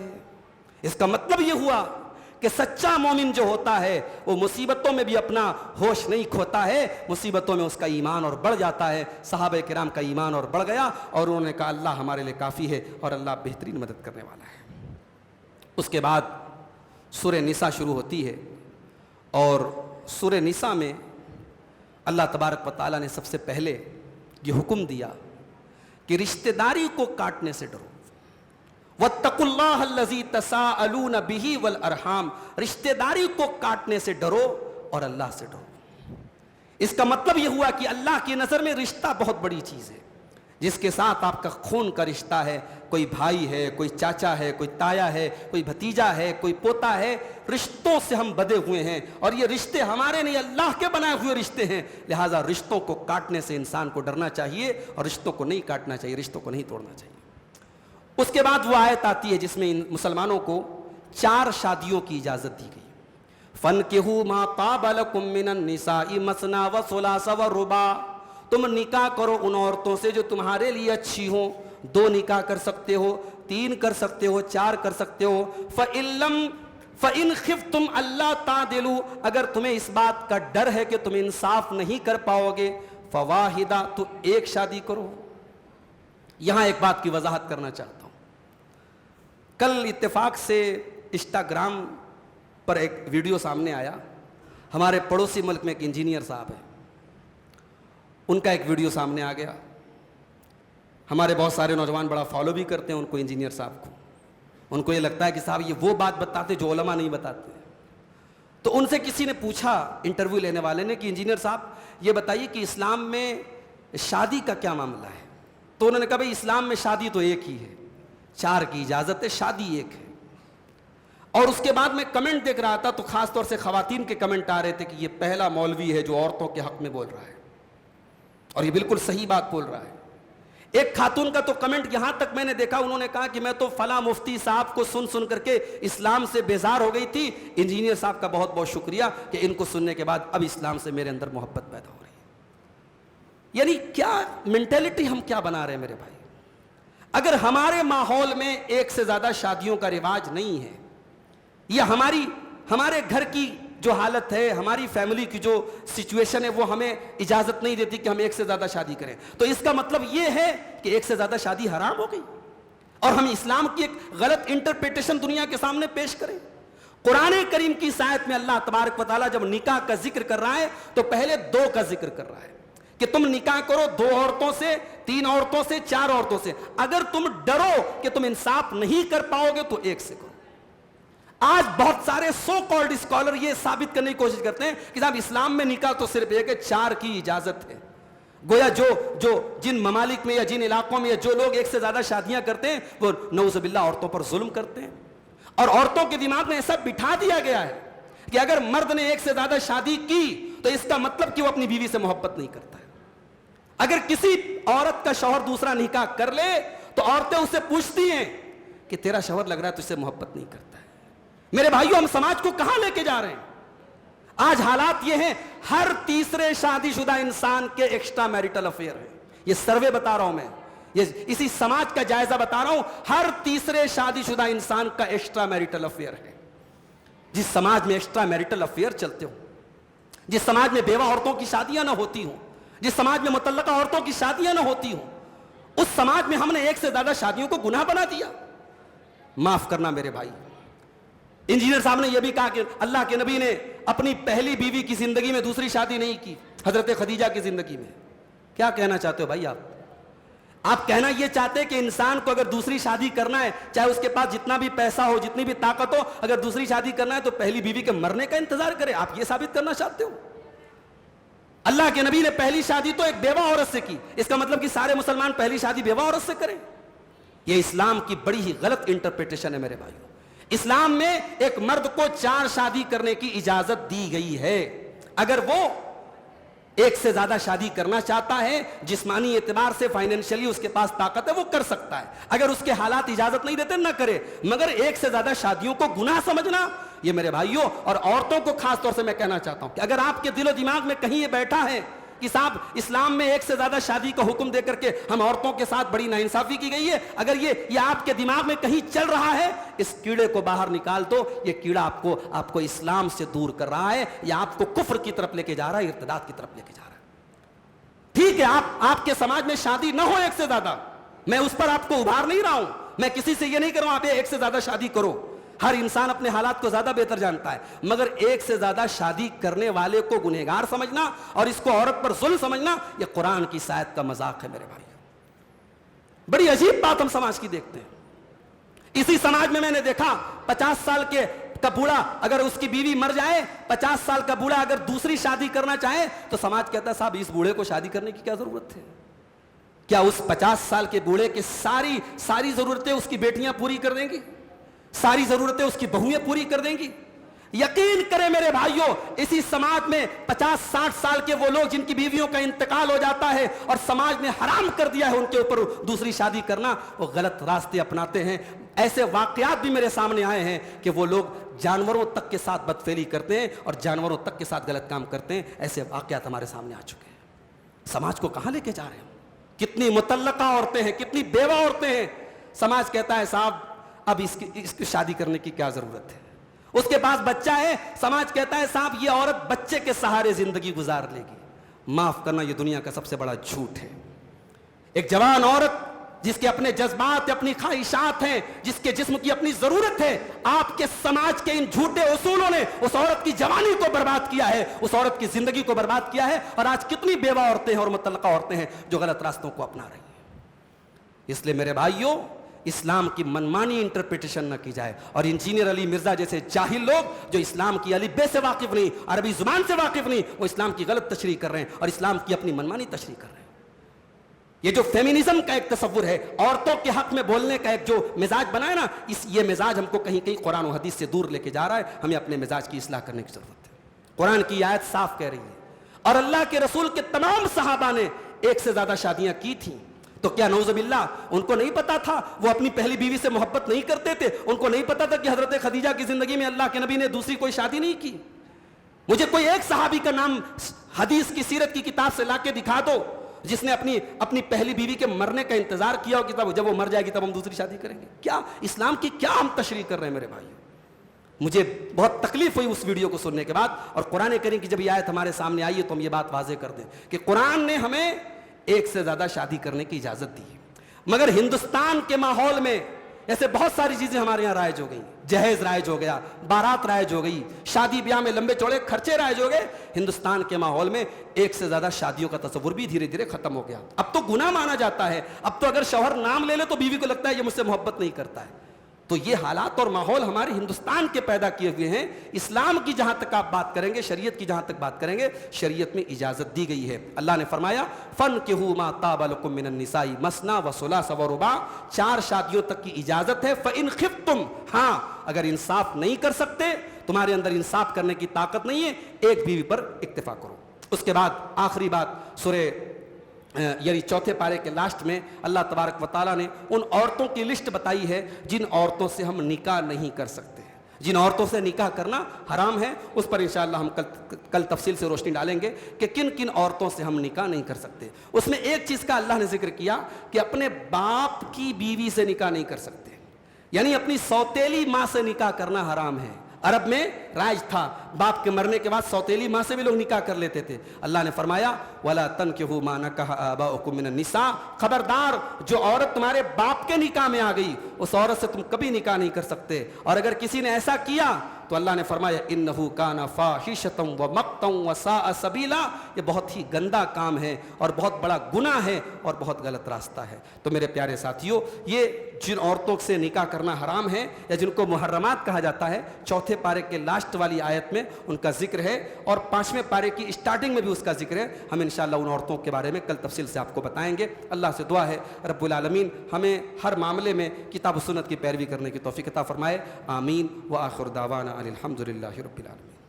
A: اس کا مطلب یہ ہوا کہ سچا مومن جو ہوتا ہے وہ مصیبتوں میں بھی اپنا ہوش نہیں کھوتا ہے، مصیبتوں میں اس کا ایمان اور بڑھ جاتا ہے۔ صحابہ کرام کا ایمان اور بڑھ گیا اور انہوں نے کہا اللہ ہمارے لیے کافی ہے اور اللہ بہترین مدد کرنے والا ہے۔ اس کے بعد سورہ نساء شروع ہوتی ہے اور سورہ نساء میں اللہ تبارک و تعالیٰ نے سب سے پہلے یہ حکم دیا کہ رشتہ داری کو کاٹنے سے ڈرو۔ وَاتَّقُوا اللَّهَ الَّذِي تَسَاءَلُونَ بِهِ وَالْأَرْحَامَ، رشتہ داری کو کاٹنے سے ڈرو اور اللہ سے ڈرو۔ اس کا مطلب یہ ہوا کہ اللہ کی نظر میں رشتہ بہت بڑی چیز ہے، جس کے ساتھ آپ کا خون کا رشتہ ہے، کوئی بھائی ہے، کوئی چاچا ہے، کوئی تایا ہے، کوئی بھتیجا ہے، کوئی پوتا ہے، رشتوں سے ہم بدے ہوئے ہیں اور یہ رشتے ہمارے نہیں اللہ کے بنائے ہوئے رشتے ہیں، لہٰذا رشتوں کو کاٹنے سے انسان کو ڈرنا چاہیے اور رشتوں کو نہیں کاٹنا چاہیے، رشتوں کو نہیں توڑنا چاہیے۔ اس کے بعد وہ آیت آتی ہے جس میں ان مسلمانوں کو 4 شادیوں کی اجازت دی گئی۔ فَانْكِحُوا مَا طَابَ لَكُم مِّنَ النِّسَاءِ مَثْنَىٰ وَثُلَاثَ وَرُبَاعَ، تم نکاح کرو ان عورتوں سے جو تمہارے لیے اچھی ہوں، 2 نکاح کر سکتے ہو، 3 کر سکتے ہو، 4 کر سکتے ہو۔ فَإِنْ خِفْتُمْ أَلَّا تَعْدِلُوا، اگر تمہیں اس بات کا ڈر ہے کہ تم انصاف نہیں کر پاؤ گے، فَوَاحِدَةٌ، تو ایک شادی کرو۔ یہاں ایک بات کی وضاحت کرنا چاہتا ہوں۔ کل اتفاق سے انسٹاگرام پر ایک ویڈیو سامنے آیا، ہمارے پڑوسی ملک میں ایک انجینئر صاحب ہیں، ان کا ایک ویڈیو سامنے آ گیا۔ ہمارے بہت سارے نوجوان بڑا فالو بھی کرتے ہیں ان کو، انجینئر صاحب کو، ان کو یہ لگتا ہے کہ صاحب یہ وہ بات بتاتے جو علماء نہیں بتاتے۔ تو ان سے کسی نے پوچھا، انٹرویو لینے والے نے، کہ انجینئر صاحب یہ بتائیے کہ اسلام میں شادی کا کیا معاملہ ہے؟ تو انہوں نے کہا بھائی اسلام میں شادی تو ایک ہی ہے، 4 کی اجازت ہے، شادی ایک ہے۔ اور اس کے بعد میں کمنٹ دیکھ رہا تھا تو خاص طور سے خواتین کے کمنٹ آ رہے تھے کہ یہ پہلا مولوی ہے جو عورتوں کے حق میں بول رہا ہے اور یہ بالکل صحیح بات بول رہا ہے۔ ایک خاتون کا تو کمنٹ یہاں تک میں نے دیکھا، انہوں نے کہا کہ میں تو فلاں مفتی صاحب کو سن کر کے اسلام سے بیزار ہو گئی تھی، انجینئر صاحب کا بہت بہت شکریہ کہ ان کو سننے کے بعد اب اسلام سے میرے اندر محبت پیدا ہو رہی ہے۔ یعنی کیا مینٹیلٹی ہم کیا بنا رہے ہیں میرے بھائی؟ اگر ہمارے ماحول میں 1 سے زیادہ شادیوں کا رواج نہیں ہے، یا ہمارے گھر کی جو حالت ہے، ہماری فیملی کی جو سچویشن ہے وہ ہمیں اجازت نہیں دیتی کہ ہم 1 سے زیادہ شادی کریں، تو اس کا مطلب یہ ہے کہ 1 سے زیادہ شادی حرام ہو گئی اور ہم اسلام کی ایک غلط انٹرپریٹیشن دنیا کے سامنے پیش کریں۔ قرآن کریم کی آیت میں اللہ تبارک و تعالیٰ جب نکاح کا ذکر کر رہا ہے تو پہلے 2 کا ذکر کر رہا ہے کہ تم نکاح کرو 2 عورتوں سے، 3 عورتوں سے، 4 عورتوں سے۔ اگر تم ڈرو کہ تم انصاف نہیں کر پاؤ گے تو 1 سے کرو۔ آج بہت سارے سو کالڈ اسکالر یہ ثابت کرنے کی کوشش کرتے ہیں کہ صاحب اسلام میں نکاح تو صرف ایک ہے، 4 کی اجازت ہے۔ گویا جو جن ممالک میں یا جن علاقوں میں یا جو لوگ 1 سے زیادہ شادیاں کرتے ہیں وہ نعوذ باللہ عورتوں پر ظلم کرتے ہیں، اور عورتوں کے دماغ میں ایسا بٹھا دیا گیا ہے کہ اگر مرد نے 1 سے زیادہ شادی کی تو اس کا مطلب کہ وہ اپنی بیوی سے محبت نہیں کرتا ہے۔ اگر کسی عورت کا شوہر دوسرا نکاح کر لے تو عورتیں اسے پوچھتی ہیں کہ تیرا شوہر لگ رہا ہے تجھ سے محبت نہیں کرتا ہے۔ میرے بھائیوں، ہم سماج کو کہاں لے کے جا رہے ہیں؟ آج حالات یہ ہیں، ہر تیسرے شادی شدہ انسان کے ایکسٹرا میریٹل افیئر ہیں۔ یہ سروے بتا رہا ہوں میں، یہ اسی سماج کا جائزہ بتا رہا ہوں، ہر تیسرے شادی شدہ انسان کا ایکسٹرا میریٹل افیئر ہے۔ جس سماج میں ایکسٹرا میریٹل افیئر چلتے ہوں، جس سماج میں بیوہ عورتوں کی شادیاں نہ ہوتی ہوں، جس سماج میں مطلقہ عورتوں کی شادیاں نہ ہوتی ہوں، اس سماج میں ہم نے 1 سے زیادہ شادیوں کو گناہ بنا دیا۔ معاف کرنا میرے بھائی۔ انجینئر صاحب نے یہ بھی کہا کہ اللہ کے نبی نے اپنی پہلی بیوی کی زندگی میں دوسری شادی نہیں کی، حضرت خدیجہ کی زندگی میں۔ کیا کہنا چاہتے ہو بھائی آپ کہنا یہ چاہتے ہیں کہ انسان کو اگر دوسری شادی کرنا ہے، چاہے اس کے پاس جتنا بھی پیسہ ہو، جتنی بھی طاقت ہو، اگر دوسری شادی کرنا ہے تو پہلی بیوی کے مرنے کا انتظار کرے؟ آپ یہ ثابت کرنا چاہتے ہو؟ اللہ کے نبی نے پہلی شادی تو ایک بیوہ عورت سے کی، اس کا مطلب کہ سارے مسلمان پہلی شادی بیوہ عورت سے کریں؟ یہ اسلام کی بڑی ہی غلط انٹرپریٹیشن ہے میرے بھائیوں۔ اسلام میں ایک مرد کو 4 شادی کرنے کی اجازت دی گئی ہے۔ اگر وہ 1 سے زیادہ شادی کرنا چاہتا ہے، جسمانی اعتبار سے فائنینشلی اس کے پاس طاقت ہے، وہ کر سکتا ہے۔ اگر اس کے حالات اجازت نہیں دیتے نہ کرے، مگر 1 سے زیادہ شادیوں کو گناہ سمجھنا، یہ میرے بھائیوں اور عورتوں کو خاص طور سے میں کہنا چاہتا ہوں کہ اگر آپ کے دل و دماغ میں کہیں یہ بیٹھا ہے کہ صاحب اسلام میں ایک سے زیادہ شادی کا حکم دے کر کے ہم عورتوں کے ساتھ بڑی ناانصافی کی گئی ہے، اگر یہ آپ کے دماغ میں کہیں چل رہا ہے، اس کیڑے کو باہر نکال دو. یہ کیڑا آپ کو اسلام سے دور کر رہا ہے، یا آپ کو کفر کی طرف لے کے جا رہا ہے، ارتداد کی طرف لے کے جا رہا ہے. ٹھیک ہے، آپ کے سماج میں شادی نہ ہو ایک سے زیادہ، میں اس پر آپ کو ابھار نہیں رہا ہوں، میں کسی سے یہ نہیں کر رہا ہوں آپ ایک سے زیادہ شادی کرو. ہر انسان اپنے حالات کو زیادہ بہتر جانتا ہے، مگر ایک سے زیادہ شادی کرنے والے کو گنہگار سمجھنا اور اس کو عورت پر ظلم سمجھنا، یہ قرآن کی آیت کا مذاق ہے میرے بھائی. بڑی عجیب بات ہم سماج کی دیکھتے ہیں. اسی سماج میں نے دیکھا 50 سال کا بوڑھا اگر اس کی بیوی مر جائے، 50 سال کا بوڑھا اگر دوسری شادی کرنا چاہے تو سماج کہتا ہے صاحب اس بوڑھے کو شادی کرنے کی کیا ضرورت ہے؟ کیا اس 50 سال کے بوڑھے کی ساری ضرورتیں اس کی بیٹیاں پوری کر دیں گی؟ ساری ضرورتیں اس کی بہویں پوری کر دیں گی؟ یقین کریں میرے بھائیوں، اسی سماج میں 50-60 سال کے وہ لوگ جن کی بیویوں کا انتقال ہو جاتا ہے اور سماج نے حرام کر دیا ہے ان کے اوپر دوسری شادی کرنا، وہ غلط راستے اپناتے ہیں. ایسے واقعات بھی میرے سامنے آئے ہیں کہ وہ لوگ جانوروں تک کے ساتھ بدفعلی کرتے ہیں اور جانوروں تک کے ساتھ غلط کام کرتے ہیں. ایسے واقعات ہمارے سامنے آ چکے ہیں. سماج کو کہاں لے کے جا رہے ہیں؟ کتنی مطلقہ عورتیں ہیں، کتنی بیوہ عورتیں ہیں. سماج کہتا ہے صاحب اب اس کی شادی کرنے کی کیا ضرورت ہے؟ اس کے پاس بچہ ہے، سماج کہتا ہے صاحب یہ عورت بچے کے سہارے زندگی گزار لے گی. معاف کرنا، یہ دنیا کا سب سے بڑا جھوٹ ہے. ایک جوان عورت جس کے اپنے جذبات، اپنی خواہشات ہیں، جس کے جسم کی اپنی ضرورت ہے، آپ کے سماج کے ان جھوٹے اصولوں نے اس عورت کی جوانی کو برباد کیا ہے، اس عورت کی زندگی کو برباد کیا ہے. اور آج کتنی بیوہ عورتیں ہیں اور مطلقہ عورتیں ہیں جو غلط راستوں کو اپنا رہی ہیں. اس لیے میرے بھائیوں، اسلام کی منمانی انٹرپریٹیشن نہ کی جائے. اور انجینئر علی مرزا جیسے جاہل لوگ جو اسلام کی الف بے سے واقف نہیں، عربی زبان سے واقف نہیں، وہ اسلام کی غلط تشریح کر رہے ہیں اور اسلام کی اپنی منمانی تشریح کر رہے ہیں. یہ جو فیمینزم کا ایک تصور ہے، عورتوں کے حق میں بولنے کا ایک جو مزاج بنا ہے نا، یہ مزاج ہم کو کہیں قرآن و حدیث سے دور لے کے جا رہا ہے. ہمیں اپنے مزاج کی اصلاح کرنے کی ضرورت ہے. قرآن کی آیت صاف کہہ رہی ہے، اور اللہ کے رسول کے تمام صحابہ نے ایک سے زیادہ شادیاں کی تھیں. تو کیا نعوذ باللہ ان کو نہیں پتا تھا وہ اپنی پہلی بیوی سے محبت نہیں کرتے تھے؟ ان کو نہیں پتا تھا کہ حضرت خدیجہ کی زندگی میں اللہ کے نبی نے دوسری کوئی شادی نہیں کی؟ مجھے کوئی ایک صحابی کا نام حدیث کی سیرت کی کتاب سے لا کے دکھا دو جس نے اپنی پہلی بیوی کے مرنے کا انتظار کیا ہو کہ جب وہ مر جائے گی تب ہم دوسری شادی کریں گے. کیا اسلام کی کیا ہم تشریح کر رہے ہیں میرے بھائی؟ مجھے بہت تکلیف ہوئی اس ویڈیو کو سننے کے بعد. اور قرآن کریم کی جب یہ آیت ہمارے سامنے آئی ہے تو ہم یہ بات واضح کر دیں کہ قرآن نے ہمیں ایک سے زیادہ شادی کرنے کی اجازت دی ہے. مگر ہندوستان کے ماحول میں ایسے بہت ساری چیزیں ہمارے یہاں رائج ہو گئی. جہیز رائج ہو گیا، بارات رائج ہو گئی، شادی بیاہ میں لمبے چوڑے خرچے رائج ہو گئے. ہندوستان کے ماحول میں ایک سے زیادہ شادیوں کا تصور بھی دھیرے دھیرے ختم ہو گیا. اب تو گناہ مانا جاتا ہے. اب تو اگر شوہر نام لے لے تو بیوی کو لگتا ہے یہ مجھ سے محبت نہیں کرتا ہے. تو یہ حالات اور ماحول ہمارے ہندوستان کے پیدا کیے ہوئے ہیں. اسلام کی جہاں تک آپ بات کریں گے، شریعت کی جہاں تک بات کریں گے، شریعت میں اجازت دی گئی ہے. اللہ نے فرمایا فَانْكِحُوا مَا طَابَ لَكُم مِّنَ النِّسَاءِ مَثْنَىٰ وَثُلَاثَ وَرُبَاعَ. 4 شادیوں تک کی اجازت ہے. فَإِنْ خِفْتُمْ، ہاں اگر انصاف نہیں کر سکتے، تمہارے اندر انصاف کرنے کی طاقت نہیں ہے، ایک بیوی پر اکتفا کرو. اس کے بعد آخری بات سورہ یعنی 4 پارے کے لاسٹ میں اللہ تبارک و تعالیٰ نے ان عورتوں کی لسٹ بتائی ہے جن عورتوں سے ہم نکاح نہیں کر سکتے، جن عورتوں سے نکاح کرنا حرام ہے. اس پر انشاءاللہ ہم کل تفصیل سے روشنی ڈالیں گے کہ کن کن عورتوں سے ہم نکاح نہیں کر سکتے. اس میں ایک چیز کا اللہ نے ذکر کیا کہ اپنے باپ کی بیوی سے نکاح نہیں کر سکتے، یعنی اپنی سوتیلی ماں سے نکاح کرنا حرام ہے. عرب میں رائج تھا، باپ کے مرنے کے بعد سوتیلی ماں سے بھی لوگ نکاح کر لیتے تھے. اللہ نے فرمایا وَلَا تَنْكِحُوا مَا نَكَحَ آبَاؤُكُم مِّنَ النِّسَاءِ. خبردار جو عورت تمہارے باپ کے نکاح میں آ گئی اس عورت سے تم کبھی نکاح نہیں کر سکتے. اور اگر کسی نے ایسا کیا تو اللہ نے فرمایا اِنَّهُ كَانَ فَاحِشَةً وَمَقْتًا وَسَاءَ سَبِيلًا. یہ بہت ہی گندا کام ہے اور بہت بڑا گناہ ہے اور بہت غلط راستہ ہے. تو میرے پیارے ساتھیوں، یہ جن عورتوں سے نکاح کرنا حرام ہے یا جن کو محرمات کہا جاتا ہے، 4 پارے کے لاسٹ والی آیت میں ان کا ذکر ہے اور 5ویں پارے کی اسٹارٹنگ میں بھی اس کا ذکر ہے. ہم انشاءاللہ ان عورتوں کے بارے میں کل تفصیل سے آپ کو بتائیں گے. اللہ سے دعا ہے رب العالمین ہمیں ہر معاملے میں کتاب و سنت کی پیروی کرنے کی توفیق عطا فرمائے. آمین. وآخر دعوانا الحمدللہ رب العالمین.